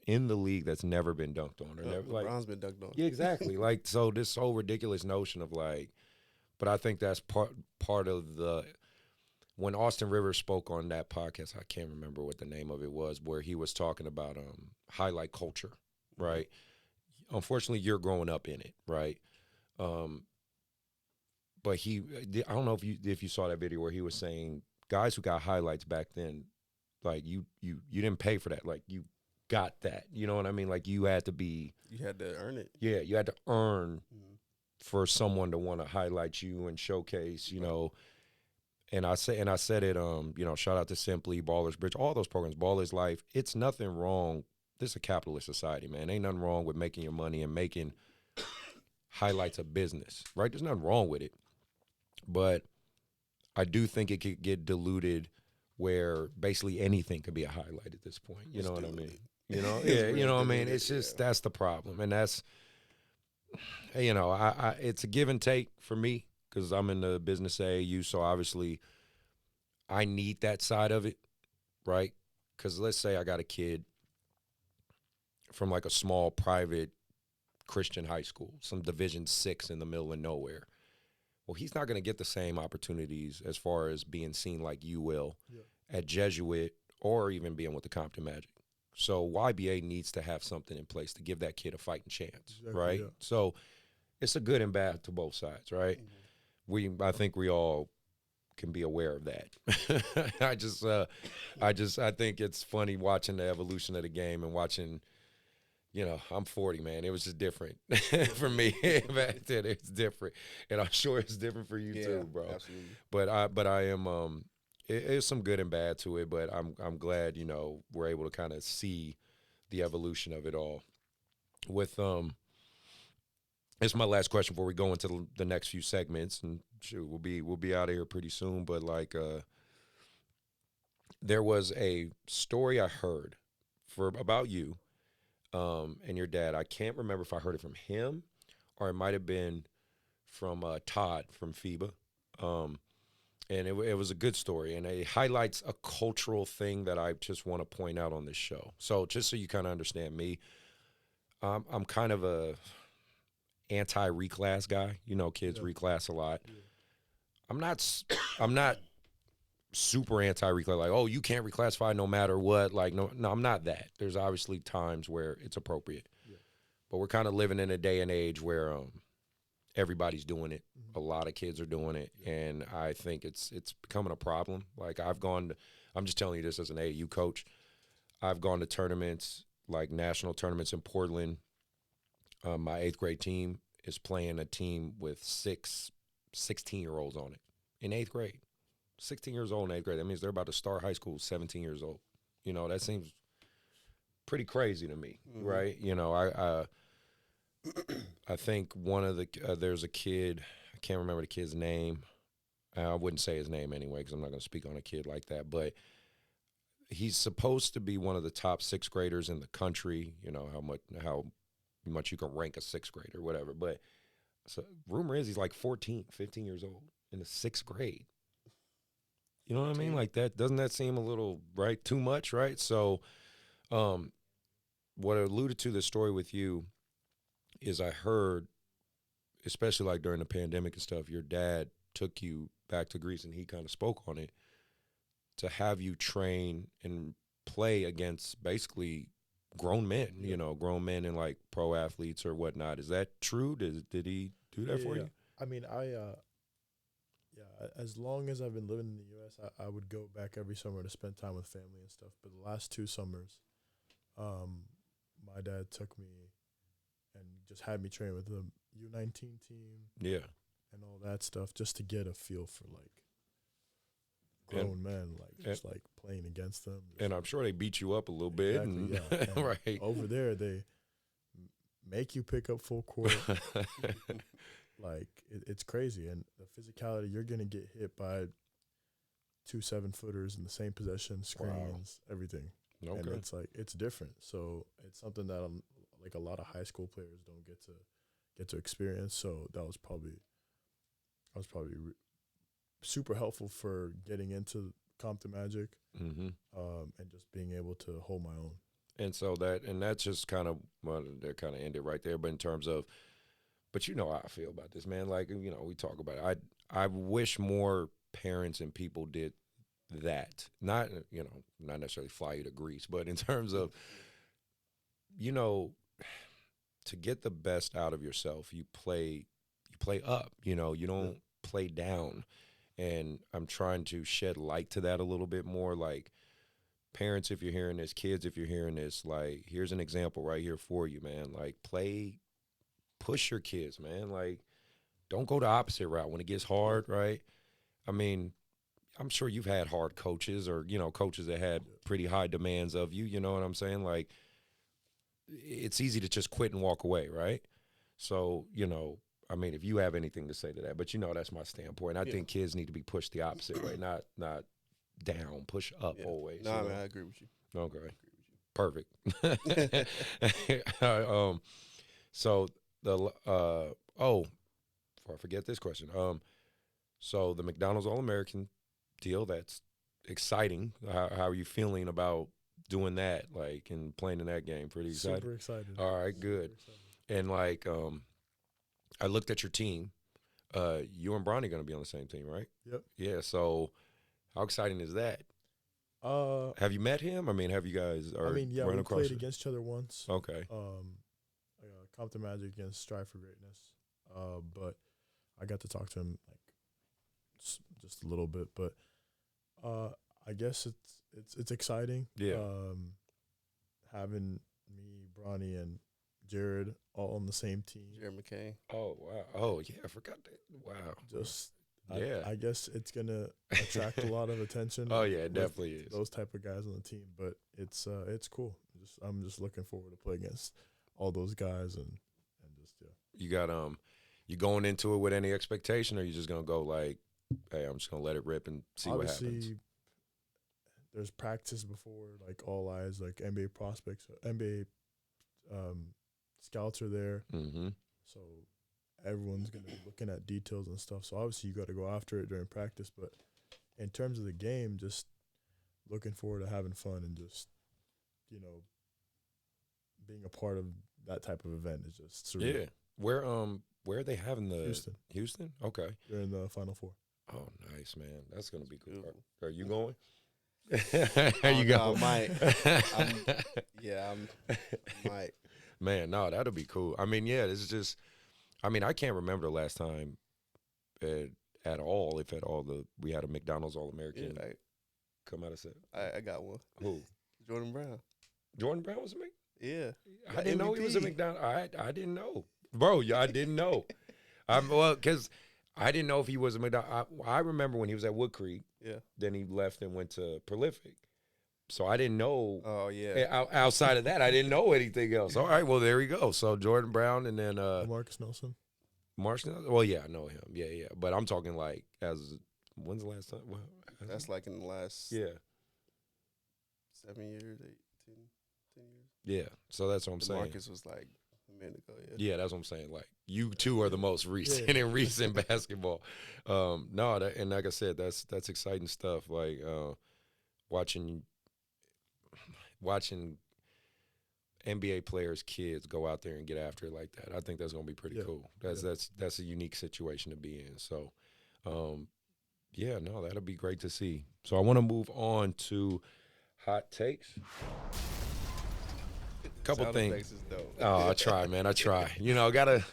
Speaker 1: in the league that's never been dunked on or never
Speaker 5: LeBron's been dunked on.
Speaker 1: Yeah, exactly. Like so this whole ridiculous notion of like, but I think that's part of the when Austin Rivers spoke on that podcast, I can't remember what the name of it was, where he was talking about highlight culture, right? Unfortunately, you're growing up in it, right? But I don't know if you saw that video where he was saying guys who got highlights back then, like you didn't pay for that, like you got that, you know what I mean? Like you had to earn it. Yeah, you had to earn for someone to want to highlight you and showcase, you know. And I said it, you know, shout out to Simply, Ballers Bridge, all those programs, Ballers Life. It's nothing wrong. This is a capitalist society, man. Ain't nothing wrong with making your money and making highlights a business, right? There's nothing wrong with it. But I do think it could get diluted where basically anything could be a highlight at this point. You know what I mean? You know, yeah, you know what I mean? It's just, that's the problem. And that's, you know, I it's a give and take for me because I'm in the business AAU. So obviously I need that side of it, right? Because let's say I got a kid from like a small private Christian high school, some Division 6 in the middle of nowhere. Well, he's not going to get the same opportunities as far as being seen like you will at Jesuit or even being with the Compton Magic. So YBA needs to have something in place to give that kid a fighting chance, right? Yeah. So it's a good and bad to both sides, right? Mm-hmm. I think we all can be aware of that. I think it's funny watching the evolution of the game and watching. You know, I'm 40, man. It was just different for me back then. It's different, and I'm sure it's different for you too, bro. Absolutely. But I am. It's some good and bad to it, but I'm glad, you know, we're able to kind of see the evolution of it all. With it's my last question before we go into the next few segments, and shoot, we'll be out of here pretty soon. But like, there was a story I heard about you. And your dad, I can't remember if I heard it from him or it might have been from Todd from FIBA. And it was a good story, and it highlights a cultural thing that I just want to point out on this show. So just so you kind of understand me, I'm kind of a anti-reclass guy. You know, kids reclass a lot. Yeah. I'm not super anti-reclass, like, oh, you can't reclassify no matter what. Like, no, I'm not that. There's obviously times where it's appropriate. Yeah. But we're kind of living in a day and age where everybody's doing it. Mm-hmm. A lot of kids are doing it. Yeah. And I think it's becoming a problem. Like, I'm just telling you this as an AAU coach. I've gone to tournaments, like national tournaments in Portland. My 8th grade team is playing a team with 16-year-olds on it in 8th grade. 16 years old in 8th grade. That means they're about to start high school 17 years old. You know, that seems pretty crazy to me, right? You know, I think one of there's a kid, I can't remember the kid's name. I wouldn't say his name anyway because I'm not going to speak on a kid like that. But he's supposed to be one of the top 6th graders in the country. You know, how much you can rank a 6th grader, whatever. But so rumor is he's like 14, 15 years old in the 6th grade. You know what I mean? Like that, doesn't that seem a little, right, too much, right? So what I alluded to the story with you is I heard, especially like during the pandemic and stuff, your dad took you back to Greece and he kind of spoke on it to have you train and play against basically grown men, you know, grown men and like pro athletes or whatnot. Is that true? Did he do that for you?
Speaker 4: I mean, as long as I've been living in the U.S., I would go back every summer to spend time with family and stuff. But the last 2 summers, my dad took me and just had me train with the U19 team.
Speaker 1: Yeah.
Speaker 4: And all that stuff just to get a feel for, like, grown men, like just like playing against them.
Speaker 1: And I'm sure they beat you up a little bit.
Speaker 4: Exactly,
Speaker 1: And,
Speaker 4: and
Speaker 1: right.
Speaker 4: over there, they make you pick up full court. Like it's crazy, and the physicality. You're gonna get hit by 2 7-footers in the same possession, screens, everything.
Speaker 1: Okay.
Speaker 4: And it's like it's different. So it's something that like a lot of high school players don't get to experience. So that was probably super helpful for getting into Compton Magic, and just being able to hold my own.
Speaker 1: And so that's just kind of, well, that kind of ended right there. But in terms of, but you know how I feel about this, man. Like, you know, we talk about it. I wish more parents and people did that. Not, you know, not necessarily fly you to Greece, but in terms of, you know, to get the best out of yourself, you play up, you know, you don't play down. And I'm trying to shed light to that a little bit more. Like, parents, if you're hearing this, kids, if you're hearing this, like, here's an example right here for you, man. Like, push your kids, man. Like, don't go the opposite route when it gets hard, right? I mean, I'm sure you've had hard coaches, or, you know, coaches that had pretty high demands of you, you know what I'm saying? Like, it's easy to just quit and walk away, right? So, you know, I mean, if you have anything to say to that, but, you know, that's my standpoint. I think kids need to be pushed the opposite way, not down, push up always.
Speaker 5: No, man, I agree with you.
Speaker 1: Okay. Perfect. So before I forget this question. So the McDonald's All-American deal, that's exciting. How are you feeling about doing that, like, and playing in that game? Pretty excited?
Speaker 4: Super excited.
Speaker 1: All right, good. And, like, I looked at your team. You and Bronny going to be on the same team, right?
Speaker 4: Yep.
Speaker 1: Yeah, so how exciting is that? Have you met him? I mean, have you guys
Speaker 4: we played against each other once.
Speaker 1: Okay.
Speaker 4: Compton Magic against Strive for Greatness. But I got to talk to him like just a little bit. But I guess it's exciting.
Speaker 1: Yeah.
Speaker 4: Having me, Bronny, and Jared all on the same team.
Speaker 5: Jared McCain.
Speaker 1: Oh, wow. Oh, yeah, I forgot that. Wow.
Speaker 4: Just
Speaker 1: yeah.
Speaker 4: I guess it's gonna attract a lot of attention.
Speaker 1: Oh yeah, it definitely is.
Speaker 4: Those type of guys on the team, but it's cool. I'm just looking forward to play against all those guys and just
Speaker 1: You got you going into it with any expectation, or you just gonna go like, hey, I'm just gonna let it rip and see what happens?
Speaker 4: There's practice before, like all eyes, like NBA prospects, NBA scouts are there.
Speaker 1: Mm-hmm.
Speaker 4: So everyone's going to be looking at details and stuff. So obviously you got to go after it during practice. But in terms of the game, just looking forward to having fun and just, you know, being a part of that type of event is just surreal.
Speaker 1: Yeah. Where are they having the
Speaker 4: Houston?
Speaker 1: Okay.
Speaker 4: They're in the Final Four.
Speaker 1: Oh, nice, man. That's gonna be cool.
Speaker 5: Beautiful.
Speaker 1: Are you going? There you go.
Speaker 5: I might.
Speaker 1: Man, no, that'll be cool. I mean, yeah, this is just. I mean, I can't remember the last time at all, if at all, we had a McDonald's All-American come out of set.
Speaker 5: I got one.
Speaker 1: Who?
Speaker 5: Jordan Brown.
Speaker 1: Jordan Brown was a Mc?
Speaker 5: Yeah.
Speaker 1: I didn't know he was a McDonald's. I didn't know. Bro, I didn't know. Because I didn't know if he was a McDonald's. I remember when he was at Wood Creek.
Speaker 5: Yeah.
Speaker 1: Then he left and went to Prolific. So I didn't know.
Speaker 5: Oh, yeah.
Speaker 1: Outside of that, I didn't know anything else. All right, well, there we go. So Jordan Brown and then
Speaker 4: Marcus Nelson.
Speaker 1: Well, yeah, I know him. Yeah. But I'm talking like when's the last time? Well,
Speaker 5: that's like in the last 7 years, 10 years.
Speaker 1: Yeah, so that's what I'm saying.
Speaker 5: Marcus was like a minute ago,
Speaker 1: Yeah, that's what I'm saying. Like, you two are the most recent in recent basketball. No, and like I said, that's exciting stuff. Like watching NBA players' kids go out there and get after it like that. I think that's gonna be pretty cool. That's a unique situation to be in. So, that'll be great to see. So I want to move on to hot takes. Couple things. Oh, I try, man. I try. You know, gotta.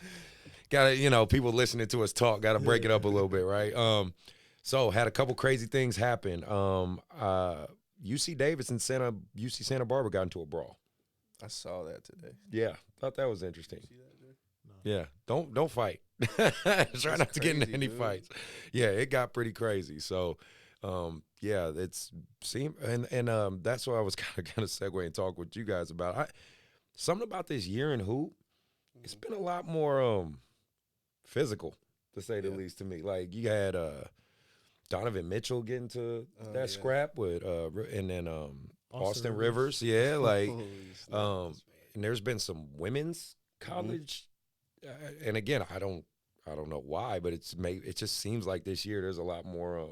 Speaker 1: You know, people listening to us talk. Gotta break it up a little bit, right? So had a couple crazy things happen. UC Davis and UC Santa Barbara got into a brawl.
Speaker 5: I saw that today.
Speaker 1: Yeah, thought that was interesting.
Speaker 5: You see that, dude?
Speaker 1: Yeah, don't fight. Try not to get into any fights. Yeah, it got pretty crazy. So Yeah, it's and that's why I was kind of gonna segue and talk with you guys about. Something about this year in hoop. It's been a lot more physical, to say the least, to me. Like you had Donovan Mitchell getting to that scrap with and then Austin Rivers. Yeah, like and there's been some women's college, and again, I don't know why, but it just seems like this year there's a lot more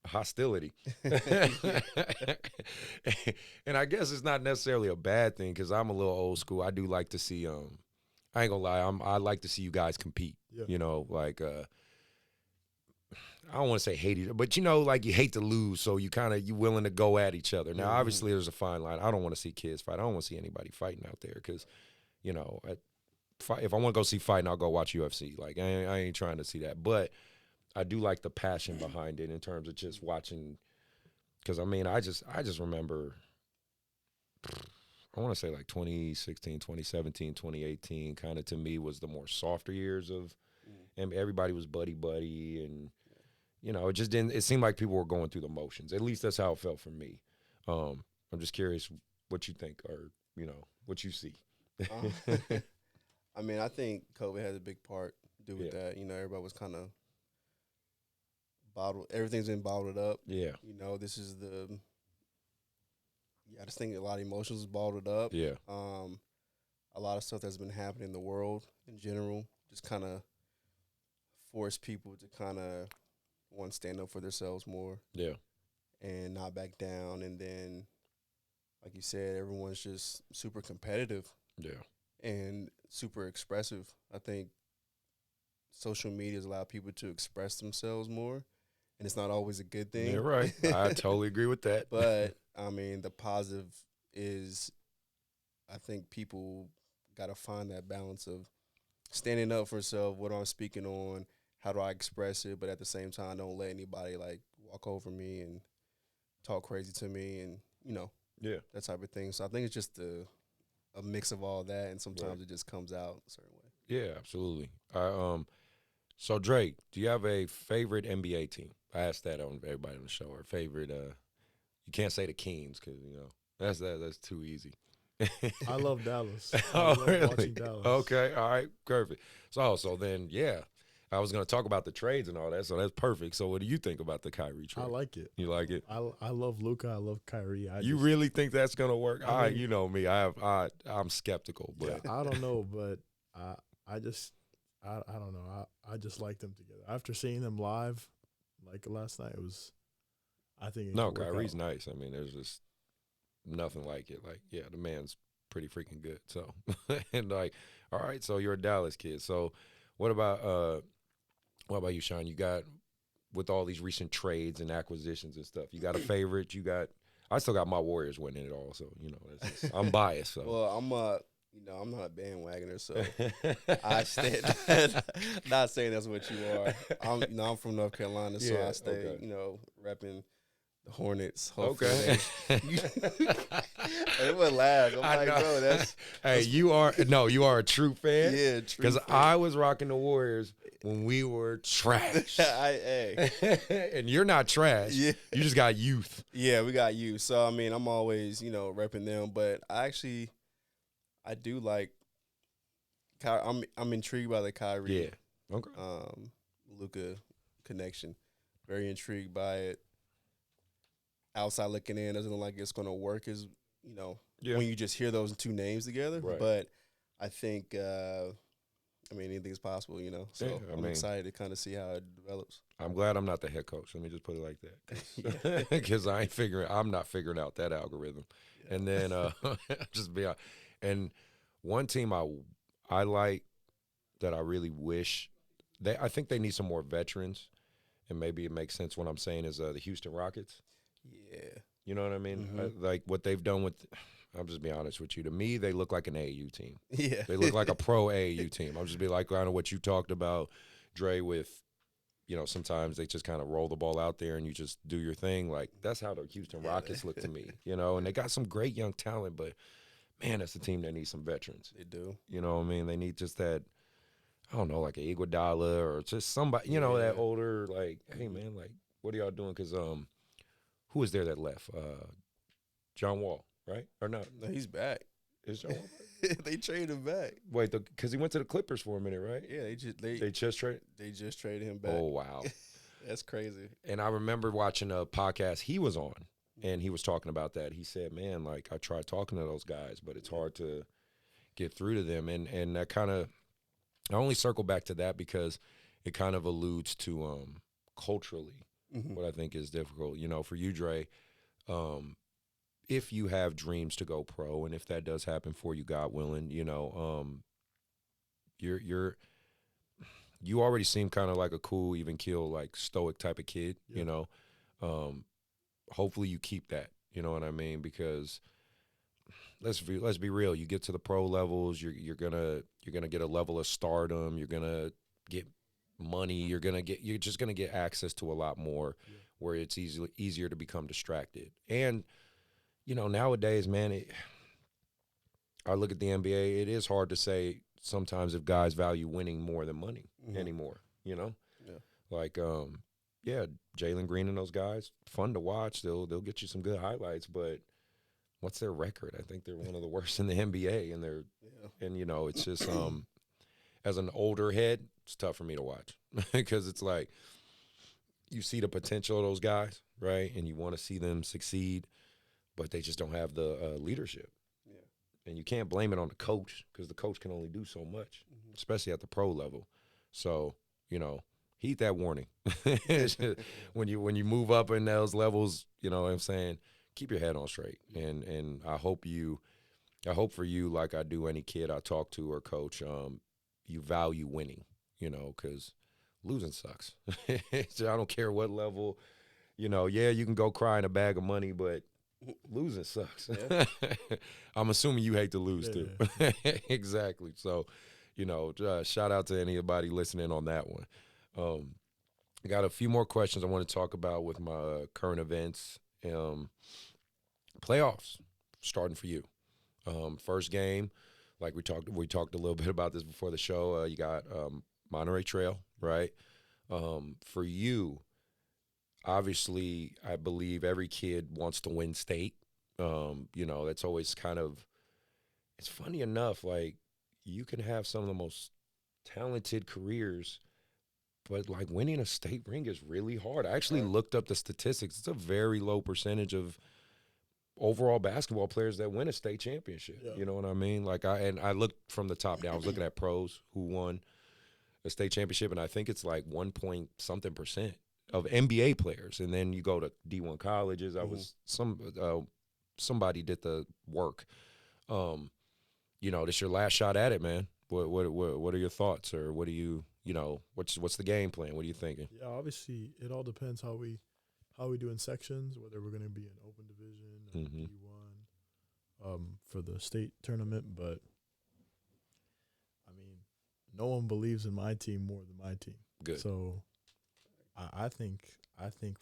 Speaker 1: hostility. And I guess it's not necessarily a bad thing because I'm a little old school. I do like to see I ain't gonna lie, I like to see you guys compete. Yeah. You know, like I don't want to say hate each other, but you know, like you hate to lose, so you willing to go at each other. Now, obviously, there's a fine line. I don't want to see kids fight. I don't want to see anybody fighting out there because, you know, if I want to go see fighting, I'll go watch UFC. Like I ain't trying to see that, but I do like the passion behind it in terms of just watching. Because I mean, I just remember. I want to say like 2016, 2017, 2018 kind of to me was the more softer years of, and everybody was buddy and. You know, it seemed like people were going through the motions. At least that's how it felt for me. I'm just curious what you think or, you know, what you see.
Speaker 5: I mean, I think COVID has a big part to do with that. You know, everybody was kind of everything's been bottled up. Yeah. You know, this is I just think a lot of emotions is bottled up. Yeah. A lot of stuff that's been happening in the world in general just kind of forced people to kind of want to stand up for themselves more. Yeah. And not back down. And then, like you said, everyone's just super competitive. Yeah. And super expressive. I think social media has allowed people to express themselves more. And it's not always a good thing.
Speaker 1: You're right. I totally agree with that.
Speaker 5: But, I mean, the positive is I think people got to find that balance of standing up for self, what I'm speaking on, how do I express it, but at the same time, don't let anybody, like, walk over me and talk crazy to me and, you know, that type of thing. So I think it's just a mix of all that, and sometimes it just comes out a certain way.
Speaker 1: Yeah, absolutely. So, Drake, do you have a favorite NBA team? I asked that on everybody on the show. Or favorite, you can't say the Kings because, you know, that's too easy.
Speaker 4: I love Dallas. I love watching Dallas.
Speaker 1: Okay, all right, perfect. So then, yeah. I was going to talk about the trades and all that, so that's perfect. So what do you think about the Kyrie trade?
Speaker 4: I like it.
Speaker 1: You like it?
Speaker 4: I love Luka. I love Kyrie.
Speaker 1: You really think that's going to work? I mean, you know me. I'm skeptical. But
Speaker 4: yeah, I don't know, but I don't know. I just like them together. After seeing them live, like last night, I think
Speaker 1: Kyrie's nice. I mean, there's just nothing like it. Like, yeah, the man's pretty freaking good. So, and like, all right, so you're a Dallas kid. So what about you, Sean? You got, with all these recent trades and acquisitions and stuff, you got a favorite? I still got my Warriors winning it all, so, you know, I'm biased. So.
Speaker 5: Well, I'm not a bandwagoner, so I stay. Not saying that's what you are. I'm from North Carolina, so I stay, repping the Hornets.
Speaker 1: Okay.
Speaker 5: It would laugh. I'm like, bro, that's
Speaker 1: you are a true fan.
Speaker 5: Yeah, true.
Speaker 1: Because I was rocking the Warriors when we were trash. And you're not trash. Yeah. You just got youth.
Speaker 5: Yeah, we got youth. So I mean, I'm always, repping them. But I do like I'm intrigued by the Kyrie Luka connection. Very intrigued by it. Outside looking in, doesn't look like it's going to work as, when you just hear those two names together. Right. But I think, anything's possible, So I'm excited to kind of see how it develops.
Speaker 1: I'm glad I'm not the head coach. Let me just put it like that. Because I'm not figuring out that algorithm. Yeah. And then just be honest. And one team I like that I really wish, I think they need some more veterans. And maybe it makes sense what I'm saying is the Houston Rockets.
Speaker 5: Yeah.
Speaker 1: You know what I mean? Mm-hmm. Like what they've done with – I'm just being honest with you. To me, they look like an AAU team.
Speaker 5: Yeah.
Speaker 1: They look like a pro AAU team. I'll just be like kind of what you talked about, Dre, with, sometimes they just kind of roll the ball out there and you just do your thing. Like that's how the Houston Rockets look to me, And they got some great young talent, but, man, that's a team that needs some veterans.
Speaker 5: They do.
Speaker 1: You know what I mean? They need just that I don't know, like an Iguodala or just somebody, you know, that older, like, hey man, like, what are y'all doing? Because who was there that left? John Wall, right? Or not?
Speaker 5: No, he's back.
Speaker 1: Is John Wall back?
Speaker 5: They traded him back.
Speaker 1: Wait, because he went to the Clippers for a minute, right?
Speaker 5: Yeah,
Speaker 1: They just traded.
Speaker 5: They just traded him back.
Speaker 1: Oh wow,
Speaker 5: that's crazy.
Speaker 1: And I remember watching a podcast he was on, and he was talking about that. He said, "Man, like I tried talking to those guys, but it's hard to get through to them." And that kind of, I only circle back to that because it kind of alludes to culturally what I think is difficult. You know, for you, Dre, if you have dreams to go pro, and if that does happen for you, God willing, you know, you already seem kind of like a cool, even keel, like stoic type of kid, you know. Hopefully you keep that, you know what I mean? Because let's be real, you get to the pro levels, you're gonna get a level of stardom, you're gonna get money, you're just gonna get access to a lot more where it's easier to become distracted. And you know, nowadays, man, I look at the NBA, it is hard to say sometimes if guys value winning more than money anymore, you know? Yeah. Like, Jalen Green and those guys, fun to watch. They'll get you some good highlights, but what's their record? I think they're one of the worst in the NBA, and and you know, it's just as an older head, it's tough for me to watch because it's like you see the potential of those guys, right? And you want to see them succeed, but they just don't have the leadership. And you can't blame it on the coach because the coach can only do so much, especially at the pro level. So, you know, heed that warning. when you move up in those levels, you know what I'm saying, keep your head on straight. And I hope for you, like I do any kid I talk to or coach, you value winning, you know, because losing sucks. I don't care what level, you know, you can go cry in a bag of money, but losing sucks. I'm assuming you hate to lose too. Exactly. So, you know, shout out to anybody listening on that one. I got a few more questions I want to talk about with my current events. Playoffs starting for you. First game, like we talked a little bit about this before the show. You got Monterey Trail, right? For you, obviously, I believe every kid wants to win state. You know, that's always kind of, it's funny enough, like, you can have some of the most talented careers, but, like, winning a state ring is really hard. I actually looked up the statistics. It's a very low percentage of overall basketball players that win a state championship. You know what I mean? Like, I looked from the top down. I was looking at pros who won a state championship, and I think it's like 1-point-something% of NBA players. And then you go to D1 colleges. I was somebody did the work. You know, this your last shot at it, man. What are your thoughts, or what do you know, what's the game plan? What are you thinking?
Speaker 4: Yeah, obviously it all depends how we do in sections, whether we're going to be in open division or D1 for the state tournament. But I mean, no one believes in my team more than my team.
Speaker 1: Good.
Speaker 4: So I think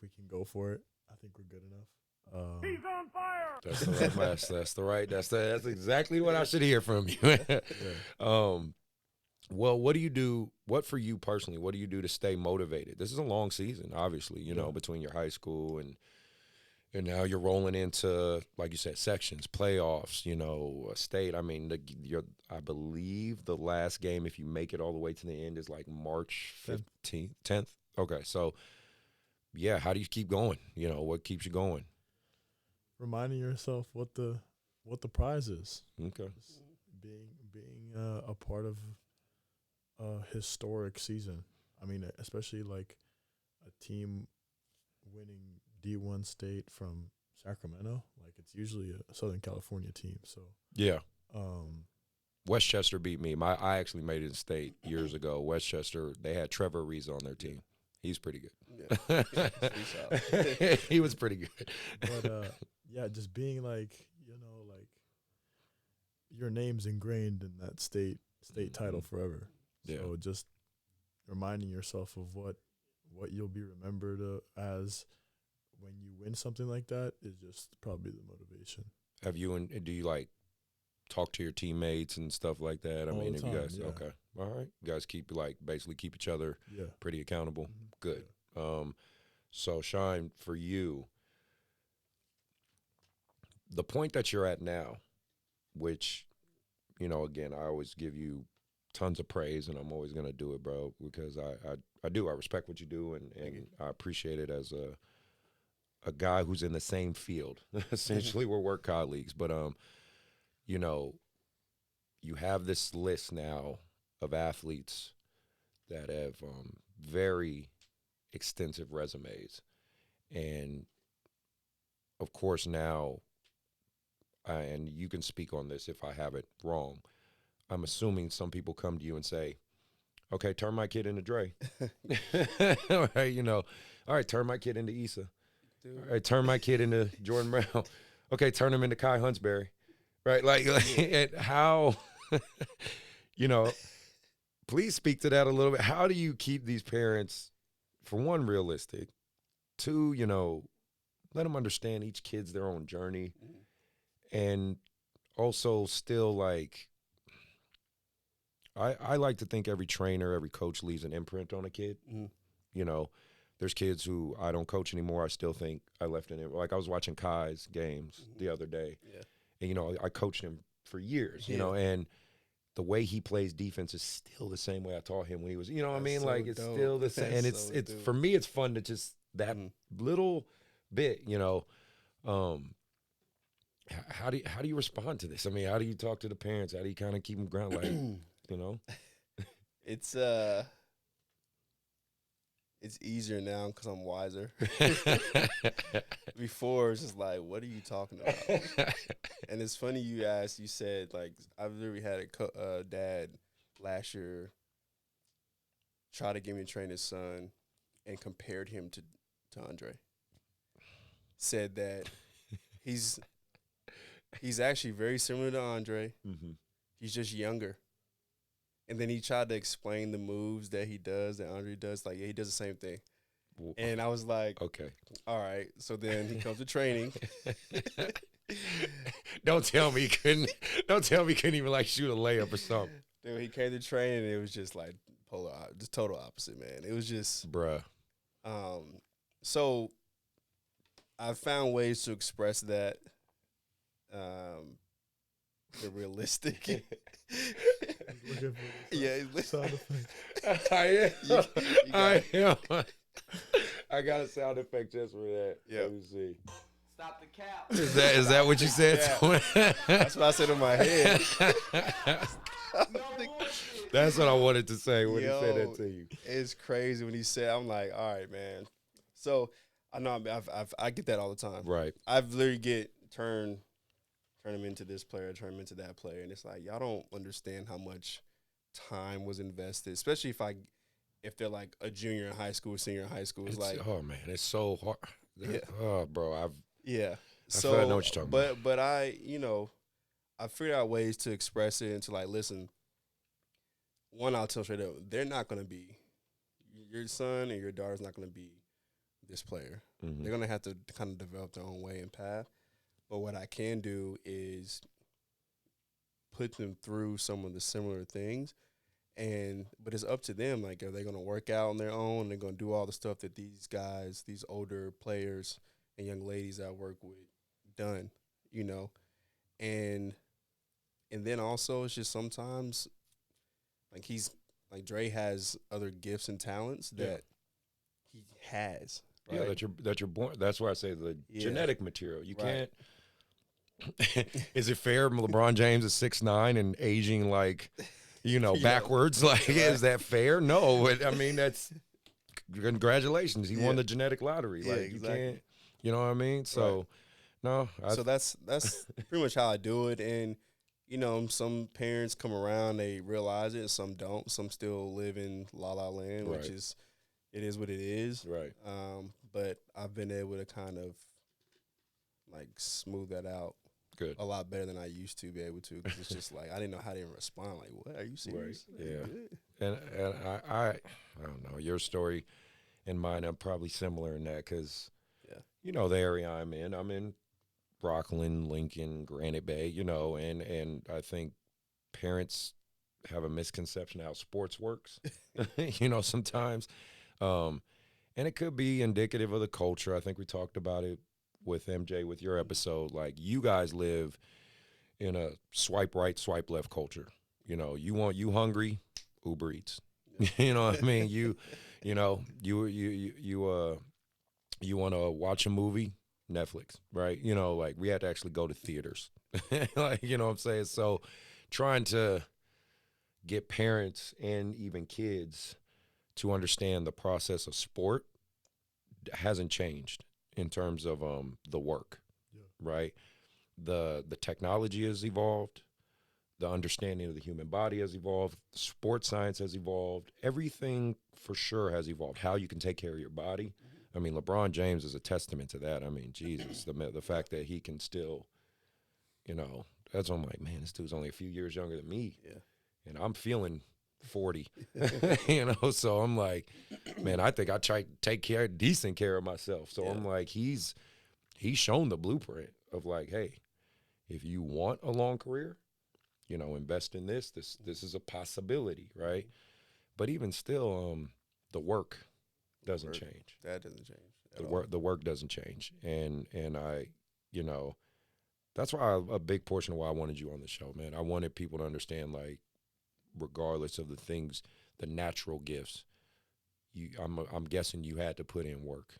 Speaker 4: we can go for it. I think we're good enough.
Speaker 2: He's on fire.
Speaker 1: That's the right mess. That's exactly what I should hear from you. Well, what for you personally, what do you do to stay motivated? This is a long season, obviously, you know, between your high school and now you're rolling into, like you said, sections, playoffs, you know, state. I mean, I believe the last game, if you make it all the way to the end, is like March 10th. Okay, so, yeah, how do you keep going? You know, what keeps you going?
Speaker 4: Reminding yourself what the prize is.
Speaker 1: Okay.
Speaker 4: Just being a part of a historic season. I mean, especially like a team winning D1 state from Sacramento. Like, it's usually a Southern California team. So
Speaker 1: yeah. Westchester beat me. I actually made it in state years ago. Westchester, they had Trevor Ariza on their team. He's pretty good. Yeah. He was pretty good.
Speaker 4: But yeah, just being like, you know, like your name's ingrained in that state title forever. Yeah. So just reminding yourself of what you'll be remembered as when you win something like that is just probably the motivation.
Speaker 1: Do you like talk to your teammates and stuff like that? I mean, have you guys? Yeah. Okay, All right. You guys basically keep each other pretty accountable. Good. So, Shine, for you, the point that you're at now, which, again, I always give you tons of praise, and I'm always going to do it, bro, because I do. I respect what you do, and I appreciate it as a guy who's in the same field. Essentially, we're work colleagues. But, you have this list now of athletes that have very extensive resumes. And, of course, now, and you can speak on this if I have it wrong, I'm assuming some people come to you and say, okay, turn my kid into Dre. All right, all right, turn my kid into Isa. Dude. All right, turn my kid into Jordan Brown. Okay, turn him into Kai Huntsberry. Right, like and how, please speak to that a little bit. How do you keep these parents, for one, realistic, two, let them understand each kid's their own journey, and also still, like, I like to think every trainer, every coach leaves an imprint on a kid. There's kids who I don't coach anymore. I still think I left an imprint. Like, I was watching Kai's games the other day, and, I coached him for years, and the way he plays defense is still the same way I taught him when he was, what I mean? So like, it's dope. Still the same. And it's for me, it's fun to just that little bit, how do you respond to this? I mean, how do you talk to the parents? How do you kind of keep them grounded? Like,
Speaker 5: It's easier now because I'm wiser. Before, it's just like, what are you talking about? And it's funny you said, like, I've literally had a dad last year try to get me to train his son and compared him to Andre. Said that he's actually very similar to Andre. He's just younger. And then he tried to explain the moves that he does, that Andre does. Like, he does the same thing. And I was like, okay, all right. So then he comes to training.
Speaker 1: Don't tell me he couldn't even, like, shoot a layup or something.
Speaker 5: Dude, he came to training, and it was just, like, just total opposite, man. It was just.
Speaker 1: Bruh.
Speaker 5: So I found ways to express that. The realistic.
Speaker 4: Sound effect.
Speaker 1: I am. I got a sound effect just for that. Yeah. Let me see.
Speaker 6: Stop the cap.
Speaker 1: Is that what you said?
Speaker 5: Yeah. That's what I said in my head.
Speaker 1: That's what I wanted to say when he said that to you.
Speaker 5: It's crazy when he said, I'm like, all right, man. So I know I get that all the time.
Speaker 1: Right.
Speaker 5: I've literally turn him into this player, turn him into that player. And it's like, y'all don't understand how much time was invested, especially if they're like a junior in high school, senior in high school. It's like,
Speaker 1: oh man, it's so hard.
Speaker 5: Yeah.
Speaker 1: Oh, bro, I
Speaker 5: so
Speaker 1: I know what you're talking about.
Speaker 5: But I figured out ways to express it and to, like, listen, one, I'll tell straight up, they're not going to be, your son and your daughter's not going to be this player. They're going to have to kind of develop their own way and path. But what I can do is put them through some of the similar things, but it's up to them. Like, are they going to work out on their own? They're going to do all the stuff that these guys, these older players and young ladies I work with, done, and then also it's just sometimes like Dre has other gifts and talents that he has. Right?
Speaker 1: Yeah, that you're born. That's why I say the genetic material. You can't. Is it fair? LeBron James is 6'9" and aging like, backwards. Like, is that fair? No. I mean, that's congratulations. He won the genetic lottery. Like, exactly. You can't. You know what I mean? So, no.
Speaker 5: So that's pretty much how I do it. And some parents come around, they realize it, and some don't. Some still live in La La Land, which is. It is what it is.
Speaker 1: Right.
Speaker 5: But I've been able to kind of, like, smooth that out
Speaker 1: good
Speaker 5: a lot better than I used to be able to. Because it's just like, I didn't know how to even respond. Like, what? Are you serious?
Speaker 1: Right. Yeah. And I don't know. Your story and mine are probably similar in that because, the area I'm in Rockland, Lincoln, Granite Bay, and I think parents have a misconception of how sports works, sometimes. And it could be indicative of the culture. I think we talked about it with MJ with your episode. Like, you guys live in a swipe right, swipe left culture. You hungry, Uber Eats. You know what I mean? You want to watch a movie, Netflix, right? Like, we had to actually go to theaters. Like, you know what I'm saying? So trying to get parents and even kids to understand the process of sport hasn't changed in terms of the work, right? The technology has evolved. The understanding of the human body has evolved. Sports science has evolved. Everything for sure has evolved. How you can take care of your body. I mean, LeBron James is a testament to that. I mean, Jesus, the fact that he can still, that's why I'm like, man, this dude's only a few years younger than me.
Speaker 5: Yeah.
Speaker 1: And I'm feeling 40, so I'm like, man, I think I try to take decent care of myself. So I'm like, he's shown the blueprint of like, hey, if you want a long career, invest in this. This is a possibility, right? But even still, the work doesn't change.
Speaker 5: That doesn't change.
Speaker 1: The work doesn't change, and I, that's why a big portion of why I wanted you on the show, man. I wanted people to understand, like, regardless of the things, the natural gifts, I'm guessing you had to put in work,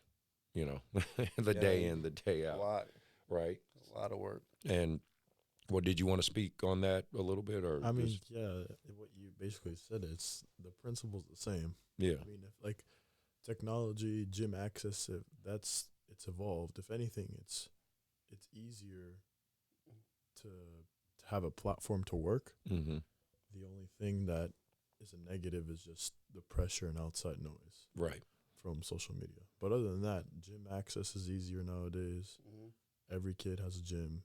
Speaker 1: day in, the day out.
Speaker 5: A lot.
Speaker 1: Right?
Speaker 5: A lot of work.
Speaker 1: And did you want to speak on that a little bit? Or
Speaker 4: I mean, what you basically said, it's the principle's the same.
Speaker 1: Yeah.
Speaker 4: I mean, if like technology, gym access, it's evolved. If anything, it's easier to have a platform to work.
Speaker 1: Mm-hmm.
Speaker 4: The only thing that is a negative is just the pressure and outside noise.
Speaker 1: Right.
Speaker 4: From social media. But other than that, gym access is easier nowadays. Mm-hmm. Every kid has a gym.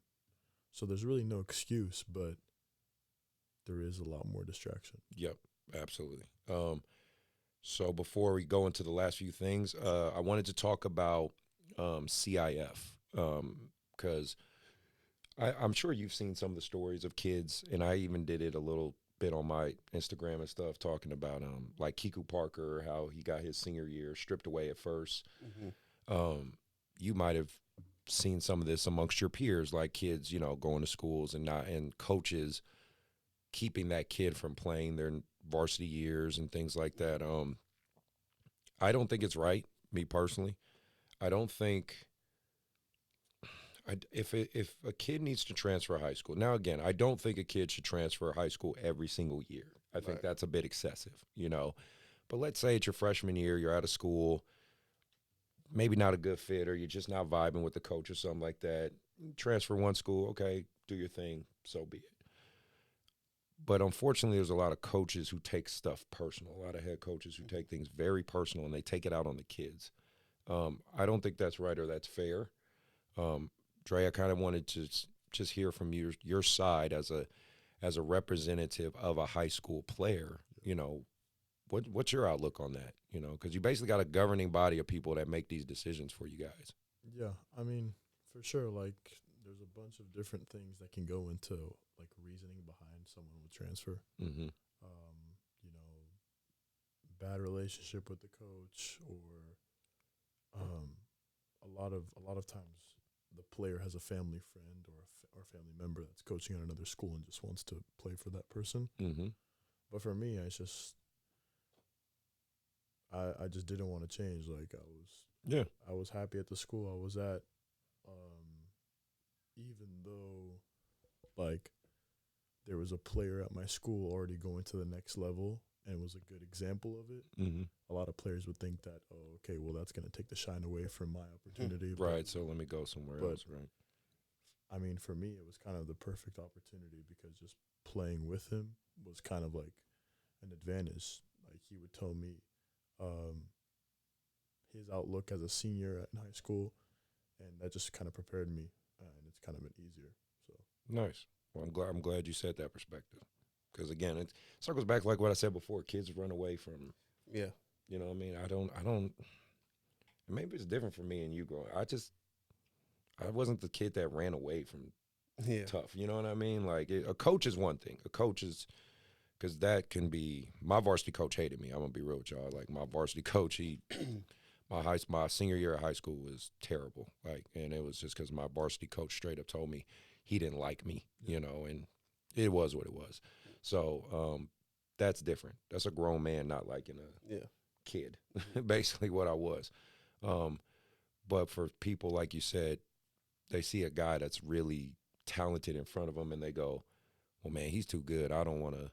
Speaker 4: So there's really no excuse, but there is a lot more distraction.
Speaker 1: Yep, absolutely. So before we go into the last few things, I wanted to talk about CIF, because I'm sure you've seen some of the stories of kids, and I even did it a little bit on my Instagram and stuff, talking about like Kiku Parker, how he got his senior year stripped away at first. Mm-hmm. You might have seen some of this amongst your peers, like kids, going to schools and coaches keeping that kid from playing their varsity years and things like that. I don't think it's right, me personally. I don't think if a kid needs to transfer high school, now again, I don't think a kid should transfer high school every single year. I think that's a bit excessive, But let's say it's your freshman year, you're out of school, maybe not a good fit, or you're just not vibing with the coach or something like that. Transfer one school, okay, do your thing, so be it. But unfortunately, there's a lot of coaches who take stuff personal, a lot of head coaches who take things very personal, and they take it out on the kids. I don't think that's right or that's fair. Dre, I kind of wanted to just hear from your side as a representative of a high school player. What's your outlook on that? Because you basically got a governing body of people that make these decisions for you guys.
Speaker 4: Yeah, I mean, for sure. Like, there's a bunch of different things that can go into like reasoning behind someone with transfer. Mm-hmm. Bad relationship with the coach, or a lot of times the player has a family friend or family member that's coaching at another school and just wants to play for that person. Mm-hmm. But for me, I just didn't want to change. Like, I was happy at the school I was at, even though like there was a player at my school already going to the next level and was a good example of it. Mm-hmm. A lot of players would think that, oh, okay, well, that's going to take the shine away from my opportunity.
Speaker 1: Right, so let me go somewhere else, right?
Speaker 4: I mean, for me, it was kind of the perfect opportunity because just playing with him was kind of like an advantage. Like, he would tell me his outlook as a senior in high school, and that just kind of prepared me, and it's kind of been easier. So
Speaker 1: nice. Well, I'm glad you said that perspective, because again, it circles back like what I said before. Kids run away from.
Speaker 5: Yeah.
Speaker 1: You know what I mean? I don't. Maybe it's different for me and you growing. I wasn't the kid that ran away from tough. You know what I mean? Like, a coach is one thing. A coach is because that can be, my varsity coach hated me. I'm going to be real with y'all. Like, my varsity coach, my senior year of high school was terrible. Like, and it was just because my varsity coach straight up told me he didn't like me, you know, and it was what it was. So that's different. That's a grown man not liking a kid, basically what I was. But for people, like you said, they see a guy that's really talented in front of them and they go, well, man, he's too good. I don't want to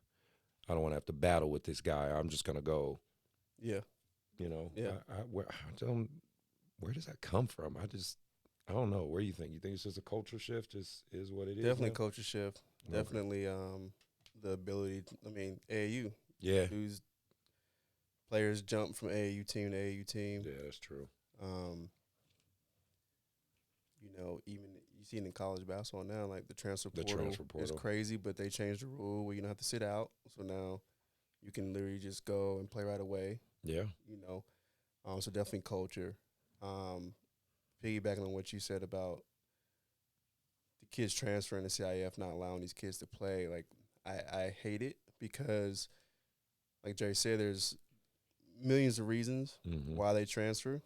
Speaker 1: have to battle with this guy. I'm just going to go.
Speaker 5: Yeah.
Speaker 1: You know, where does that come from? I don't know. Where do you think? You think it's just a culture shift? Just is what it is?
Speaker 5: Definitely culture shift. Okay. Definitely the ability, AAU.
Speaker 1: Yeah.
Speaker 5: Who's players jump from AAU team to AAU team.
Speaker 1: Yeah, that's true.
Speaker 5: You know, even you see it in college basketball now, like the transfer portal is crazy, but they changed the rule where you don't have to sit out. So now you can literally just go and play right away.
Speaker 1: Yeah.
Speaker 5: You know, so definitely culture. Piggybacking on what you said about the kids transferring to CIF, not allowing these kids to play, like I hate it because, like Jerry said, there's millions of reasons why they transfer,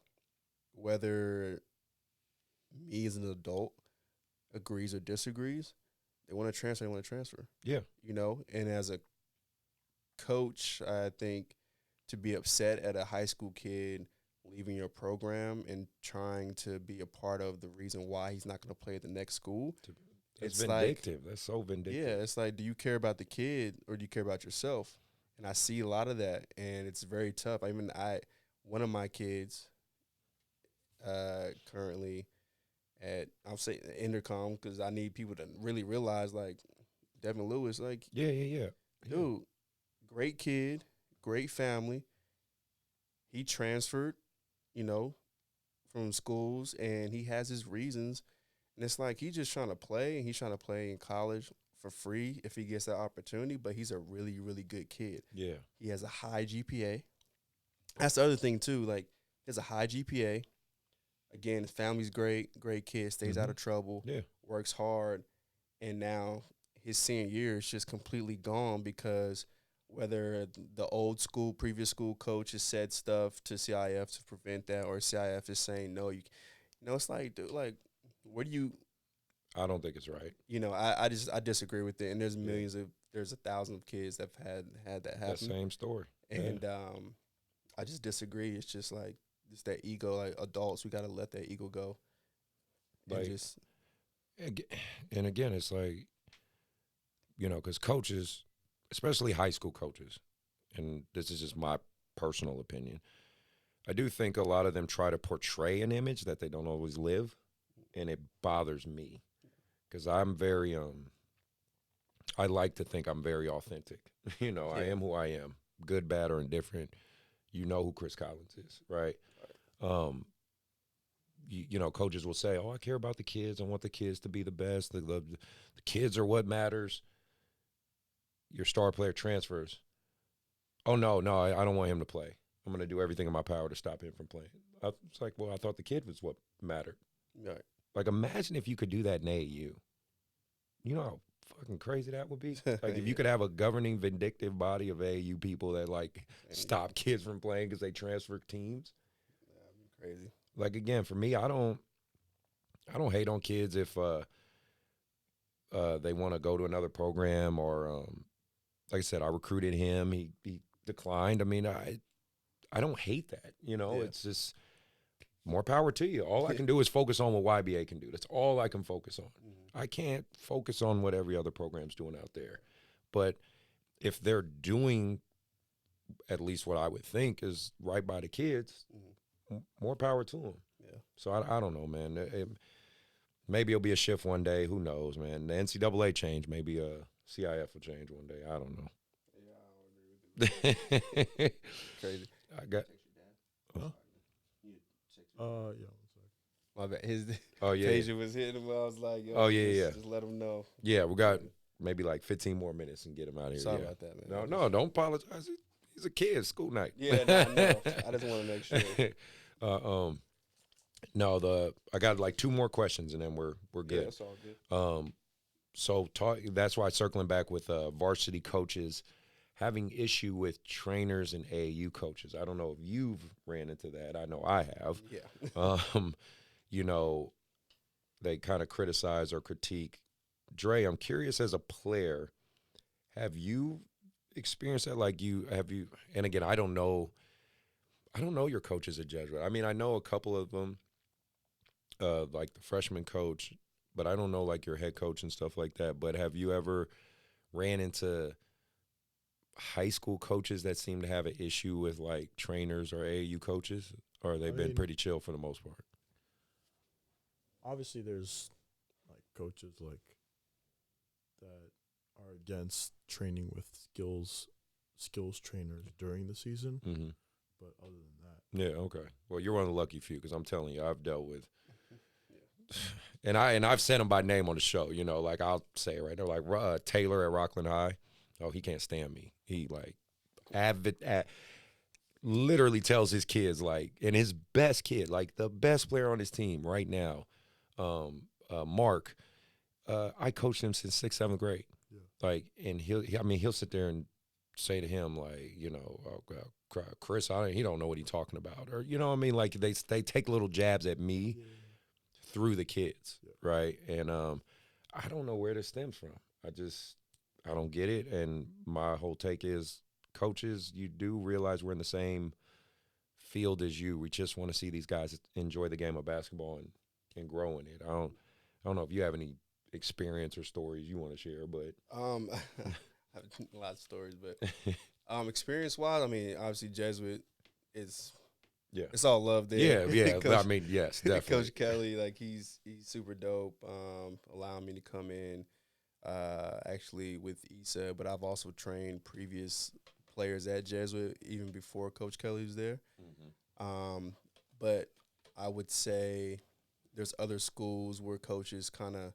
Speaker 5: whether me as an adult agrees or disagrees. They want to transfer.
Speaker 1: Yeah.
Speaker 5: You know, and as a coach, I think to be upset at a high school kid leaving your program and trying to be a part of the reason why he's not going to play at the next school.
Speaker 1: It's vindictive. That's so vindictive.
Speaker 5: Yeah, it's like, do you care about the kid or do you care about yourself? And I see a lot of that, and it's very tough. One of my kids currently I'll say intercom because I need people to really realize, like, Devin Lewis, like,
Speaker 1: yeah.
Speaker 5: Dude, great kid, great family. He transferred, you know, from schools, and he has his reasons. And it's like he's just trying to play, and he's trying to play in college for free if he gets that opportunity, but he's a really, really good kid.
Speaker 1: Yeah.
Speaker 5: He has a high GPA. That's the other thing, too. Like, he has a high GPA. Again, his family's great kid, stays out of trouble, works hard, and now his senior year is just completely gone because whether the old school, previous school coach has said stuff to CIF to prevent that, or CIF is saying no. You know, it's like, dude, like, where do you?
Speaker 1: I don't think it's right.
Speaker 5: You know, I disagree with it, and there's there's 1,000 of kids that have had that happen.
Speaker 1: That same story,
Speaker 5: and I just disagree. It's just like. It's that ego, like adults, we got to let that ego go.
Speaker 1: Like, and again, it's like, you know, because coaches, especially high school coaches, and this is just my personal opinion, I do think a lot of them try to portray an image that they don't always live, and it bothers me because I'm very, I like to think I'm very authentic. You know, I am who I am, good, bad, or indifferent. You know who Chris Collins is, right? You know, coaches will say, oh, I care about the kids. I want the kids to be the best. The kids are what matters. Your star player transfers. Oh, no, I don't want him to play. I'm going to do everything in my power to stop him from playing. It's like, well, I thought the kid was what mattered.
Speaker 5: Right.
Speaker 1: Like, imagine if you could do that in AAU. You know how fucking crazy that would be? Like, if you could have a governing, vindictive body of AAU people that, like, stop kids from playing because they transfer teams.
Speaker 5: That'd be crazy.
Speaker 1: Like, again, for me, I don't hate on kids if they want to go to another program or, like I said, I recruited him. He declined. I mean, I don't hate that. You know, it's just more power to you. All I can do is focus on what YBA can do. That's all I can focus on. I can't focus on what every other program's doing out there. But if they're doing at least what I would think is right by the kids, more power to them.
Speaker 5: Yeah.
Speaker 1: So I don't know, man. Maybe it'll be a shift one day. Who knows, man? The NCAA change. Maybe CIF will change one day. I don't know.
Speaker 5: Yeah, I don't agree with it. Crazy.
Speaker 1: I got.
Speaker 4: Huh? Yeah.
Speaker 5: My bad. His
Speaker 1: yeah.
Speaker 5: pager was hitting him. I was like, yo, just let him know.
Speaker 1: Yeah, we got maybe like 15 more minutes and get him out of here.
Speaker 5: Sorry about that, man.
Speaker 1: No, don't apologize. He's a kid. School night.
Speaker 5: Yeah, no, I know. I just want to make sure.
Speaker 1: I got like 2 more questions and then we're good.
Speaker 5: Yeah, that's all good.
Speaker 1: So that's why circling back with varsity coaches having issue with trainers and AAU coaches. I don't know if you've ran into that. I know I have.
Speaker 5: Yeah.
Speaker 1: You know, they kind of criticize or critique. Dre, I'm curious as a player, have you experienced that? Like and again, I don't know your coaches at Jesuit. I mean, I know a couple of them, like the freshman coach, but I don't know like your head coach and stuff like that. But have you ever ran into high school coaches that seem to have an issue with like trainers or AAU coaches, or they've been pretty chill for the most part?
Speaker 4: Obviously, there's like coaches like that are against training with skills trainers during the season.
Speaker 1: Mm-hmm.
Speaker 4: But other than that,
Speaker 1: yeah, okay. Well, you're one of the lucky few because I'm telling you, I've dealt with, and I've said them by name on the show. You know, like I'll say it right there, like Taylor at Rockland High. Oh, he can't stand me. He like literally tells his kids like, and his best kid, like the best player on his team right now, Mark. I coached him since 6th, 7th grade.
Speaker 4: Yeah.
Speaker 1: Like, and he'll sit there and say to him like, you know, Chris, he don't know what he's talking about, or you know what I mean. Like they take little jabs at me through the kids, right? And I don't know where this stems from. I don't get it. And my whole take is, coaches, you do realize we're in the same field as you. We just want to see these guys enjoy the game of basketball and grow in it. I don't know if you have any experience or stories you want to share, but
Speaker 5: I have a lot of stories, but experience wise, I mean, obviously Jesuit is it's all love there.
Speaker 1: Yeah.
Speaker 5: Coach,
Speaker 1: I mean, yes, definitely.
Speaker 5: Coach Kelly, like he's super dope. Allowing me to come in actually with Isa, but I've also trained previous players at Jesuit even before Coach Kelly was there. Mm-hmm. But I would say there's other schools where coaches kind of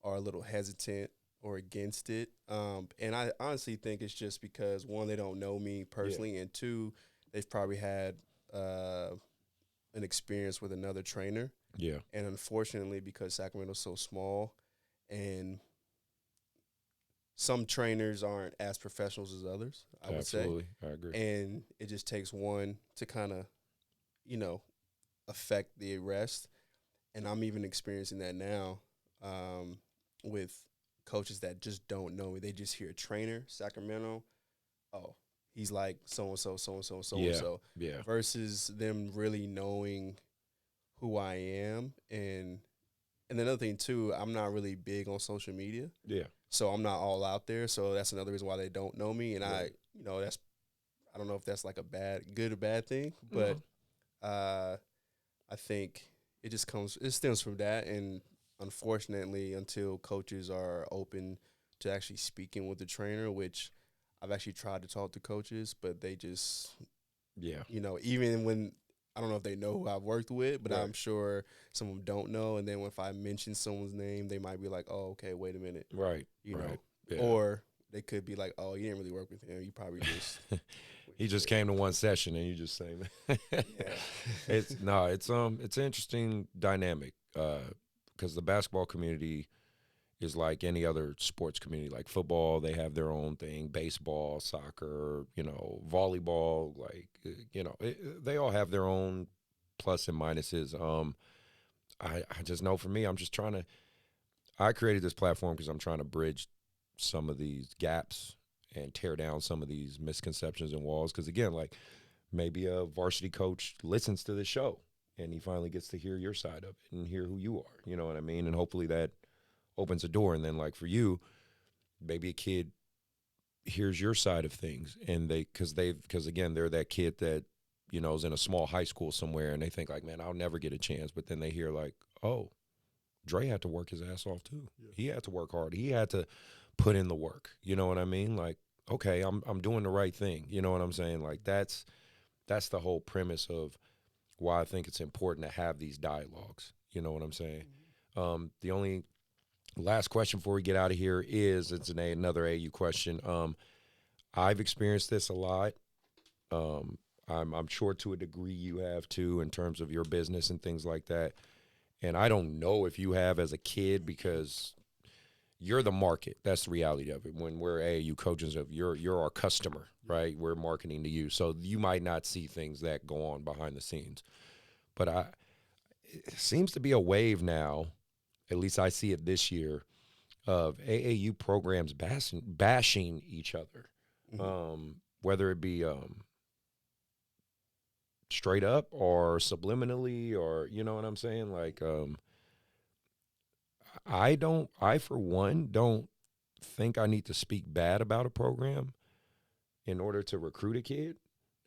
Speaker 5: are a little hesitant or against it. And I honestly think it's just because, one, they don't know me personally, and two, they've probably had an experience with another trainer.
Speaker 1: Yeah.
Speaker 5: And unfortunately, because Sacramento's so small and some trainers aren't as professionals as others, I would say.
Speaker 1: Absolutely. I agree.
Speaker 5: And it just takes one to kind of, you know, affect the rest. And I'm even experiencing that now with coaches that just don't know me. They just hear trainer, Sacramento. Oh, he's like so-and-so, so-and-so, and so-and-so.
Speaker 1: Yeah.
Speaker 5: Versus them really knowing who I am. And another thing, too, I'm not really big on social media.
Speaker 1: Yeah.
Speaker 5: So I'm not all out there. So that's another reason why they don't know me. And I don't know if that's like good or bad thing, but I think it stems from that. And unfortunately, until coaches are open to actually speaking with the trainer, which I've actually tried to talk to coaches, but they just, even when, I don't know if they know who I've worked with, but I'm sure some of them don't know. And then if I mention someone's name, they might be like, oh, okay, wait a minute.
Speaker 1: Right.
Speaker 5: You know,
Speaker 1: Yeah.
Speaker 5: or they could be like, oh, you didn't really work with him. You probably just.
Speaker 1: He just came to one session and you just say, it's an interesting dynamic because the basketball community is like any other sports community. Like football, they have their own thing. Baseball, soccer, volleyball, they all have their own plus and minuses. I just know for me, I created this platform because I'm trying to bridge some of these gaps and tear down some of these misconceptions and walls. Because again, like maybe a varsity coach listens to the show and he finally gets to hear your side of it and hear who you are. You know what I mean? And hopefully that opens a door. And then like for you, maybe a kid hears your side of things and because again, they're that kid that, is in a small high school somewhere and they think like, man, I'll never get a chance. But then they hear like, oh, Dre had to work his ass off too. Yeah. He had to work hard. He had to put in the work. You know what I mean? Like, okay, I'm doing the right thing. You know what I'm saying? Like that's the whole premise of why I think it's important to have these dialogues. You know what I'm saying? Mm-hmm. The only last question before we get out of here is another AU question. I've experienced this a lot. I'm sure to a degree you have too in terms of your business and things like that. And I don't know if you have as a kid because you're the market. That's the reality of it. When we're AAU coaches, you're our customer, right? We're marketing to you. So you might not see things that go on behind the scenes. But it seems to be a wave now, at least I see it this year, of AAU programs bashing each other, whether it be straight up or subliminally, or you know what I'm saying? Like, I for one don't think I need to speak bad about a program in order to recruit a kid.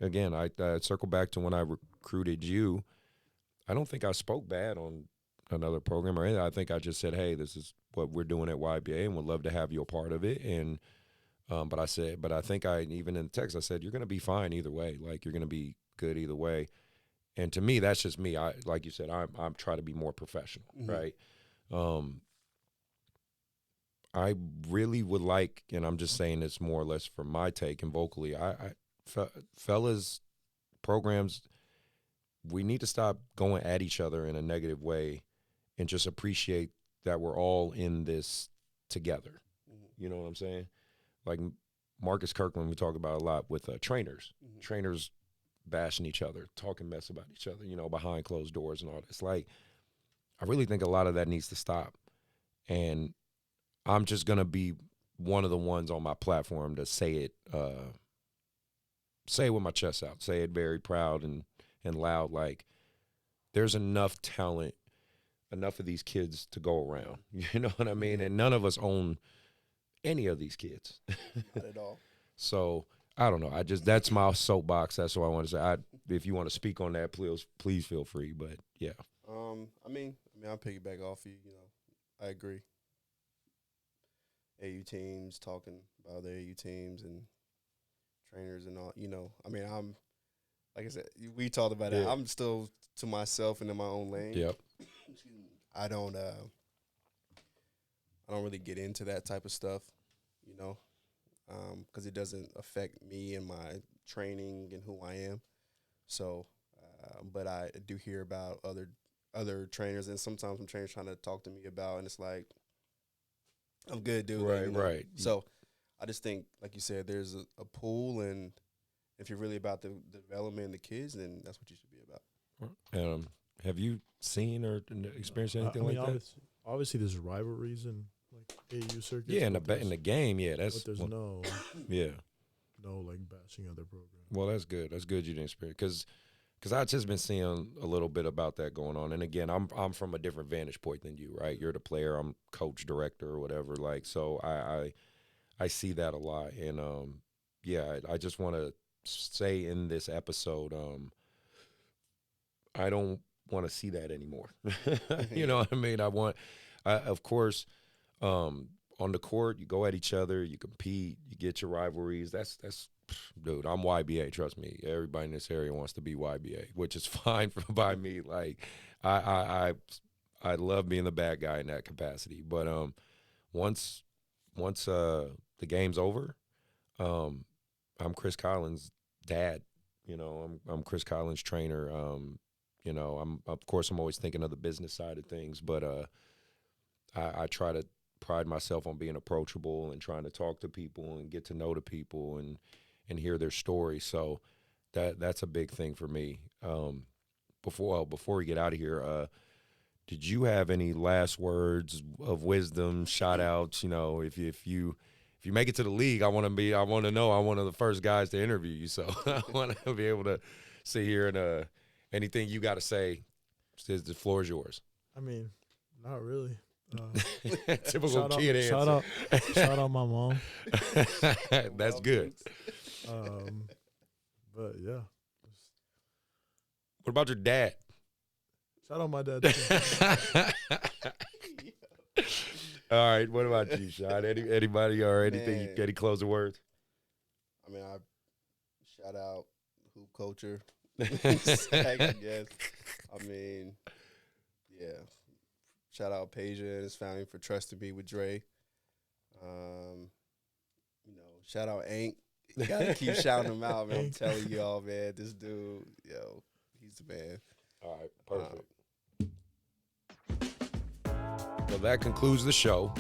Speaker 1: Again, I circle back to when I recruited you. I don't think I spoke bad on another program or anything. I think I just said, hey, this is what we're doing at YBA and would love to have you a part of it. And but I think even in the text, I said, you're going to be fine either way. Like, you're going to be good either way. And to me, that's just me. Like you said, I'm trying to be more professional, right? I really would like, and I'm just saying this more or less from my take and vocally, fellas, programs, we need to stop going at each other in a negative way and just appreciate that we're all in this together. You know what I'm saying? Like Marcus Kirkland, we talk about a lot with trainers. Trainers bashing each other, talking mess about each other, you know, behind closed doors and all this. Like, I really think a lot of that needs to stop. And I'm just going to be one of the ones on my platform to say it with my chest out, say it very proud and loud. Like, there's enough talent, enough of these kids to go around. You know what I mean? And none of us own any of these kids.
Speaker 5: Not at all.
Speaker 1: So, I don't know. That's my soapbox. That's what I want to say. If you want to speak on that, please feel free. But, yeah.
Speaker 5: I mean, I'll piggyback off you. You know, I agree. AU teams talking about their AU teams and trainers and all. You know, I mean, like I said, we talked about it. I'm still to myself and in my own lane.
Speaker 1: Yep.
Speaker 5: I don't really get into that type of stuff, you know, because it doesn't affect me and my training and who I am. So, but I do hear about other trainers, and sometimes some trainers trying to talk to me about, and it's like, I'm good, dude.
Speaker 1: Right,
Speaker 5: you know?
Speaker 1: right.
Speaker 5: So I just think, like you said, there's a pool, and if you're really about the development of the kids, then that's what you should be about.
Speaker 1: Have you seen or experienced anything like that?
Speaker 4: Obviously, there's rivalries in like AU circuits.
Speaker 1: Yeah, in the game, yeah.
Speaker 4: But there's no like bashing other programs.
Speaker 1: Well, that's good. That's good you didn't experience, because I've just been seeing a little bit about that going on. And again, I'm from a different vantage point than you, right? You're the player, I'm coach, director, or whatever. Like, so I see that a lot. And I just want to say in this episode, I don't want to see that anymore. You know what I mean? Of course, on the court, you go at each other, you compete, you get your rivalries. That's dude, I'm YBA, trust me. Everybody in this area wants to be YBA, which is fine by me. Like, I love being the bad guy in that capacity. But once the game's over, I'm Chris Collins' dad. You know, I'm Chris Collins' trainer. You know, I'm always thinking of the business side of things, but I try to pride myself on being approachable and trying to talk to people and get to know the people and hear their stories. So that's a big thing for me. Before we get out of here, did you have any last words of wisdom, shout outs? You know, if you make it to the league, I want to know I'm one of the first guys to interview you. So I want to be able to sit here and anything you got to say, the floor is yours.
Speaker 4: I mean, not really.
Speaker 1: Typical kid answer.
Speaker 4: Shout out my mom.
Speaker 1: That's good.
Speaker 4: But yeah.
Speaker 1: What about your dad?
Speaker 4: Shout out my dad too.
Speaker 1: All right. What about you, Sean? Anybody or anything? Any closing words?
Speaker 5: I mean, I shout out hoop culture. I guess. I mean, yeah. Shout out Peja and his family for trusting me with Dre. You know, shout out Hank. You gotta keep shouting him out, man. I'm telling y'all, man. This dude, yo, he's the man.
Speaker 1: All right, perfect. Well, that concludes the show.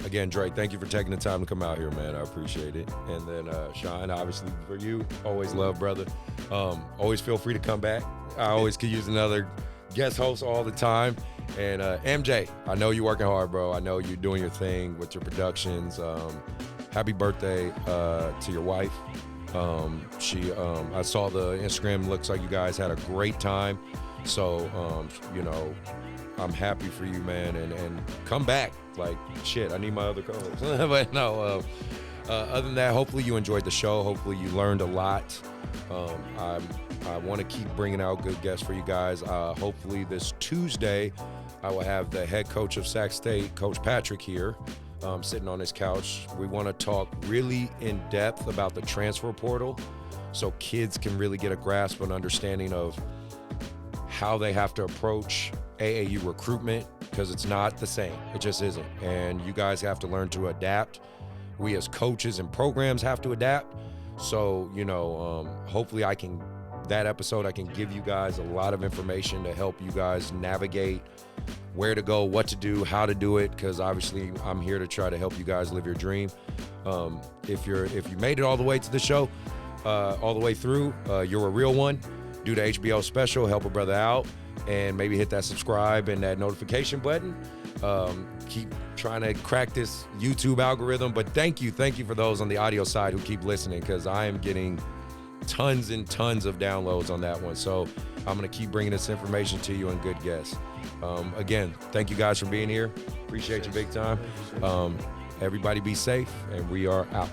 Speaker 1: Again, Dre, thank you for taking the time to come out here, man. I appreciate it. And then Sean, obviously for you, always love, brother. Always feel free to come back. I always could use another guest host all the time. And MJ, I know you're working hard, bro. I know you're doing your thing with your productions. Happy birthday to your wife. I saw the Instagram. Looks like you guys had a great time. So, you know, I'm happy for you, man. And come back. Like, shit, I need my other co-host. But no, other than that, hopefully you enjoyed the show. Hopefully you learned a lot. I want to keep bringing out good guests for you guys. Hopefully this Tuesday, I will have the head coach of Sac State, Coach Patrick, here, sitting on his couch. We want to talk really in depth about the transfer portal so kids can really get a grasp and understanding of how they have to approach AAU recruitment, because it's not the same. It just isn't. And you guys have to learn to adapt. We as coaches and programs have to adapt. So, you know, hopefully that episode, I can give you guys a lot of information to help you guys navigate where to go, what to do, how to do it, because obviously I'm here to try to help you guys live your dream. If you made it all the way to the show, all the way through, you're a real one. Do the HBO special, help a brother out, and maybe hit that subscribe and that notification button. Keep trying to crack this YouTube algorithm, but thank you for those on the audio side who keep listening, because I am getting tons and tons of downloads on that one. So I'm going to keep bringing this information to you and good guests. Again, thank you guys for being here. Appreciate you big time. Everybody be safe, and we are out.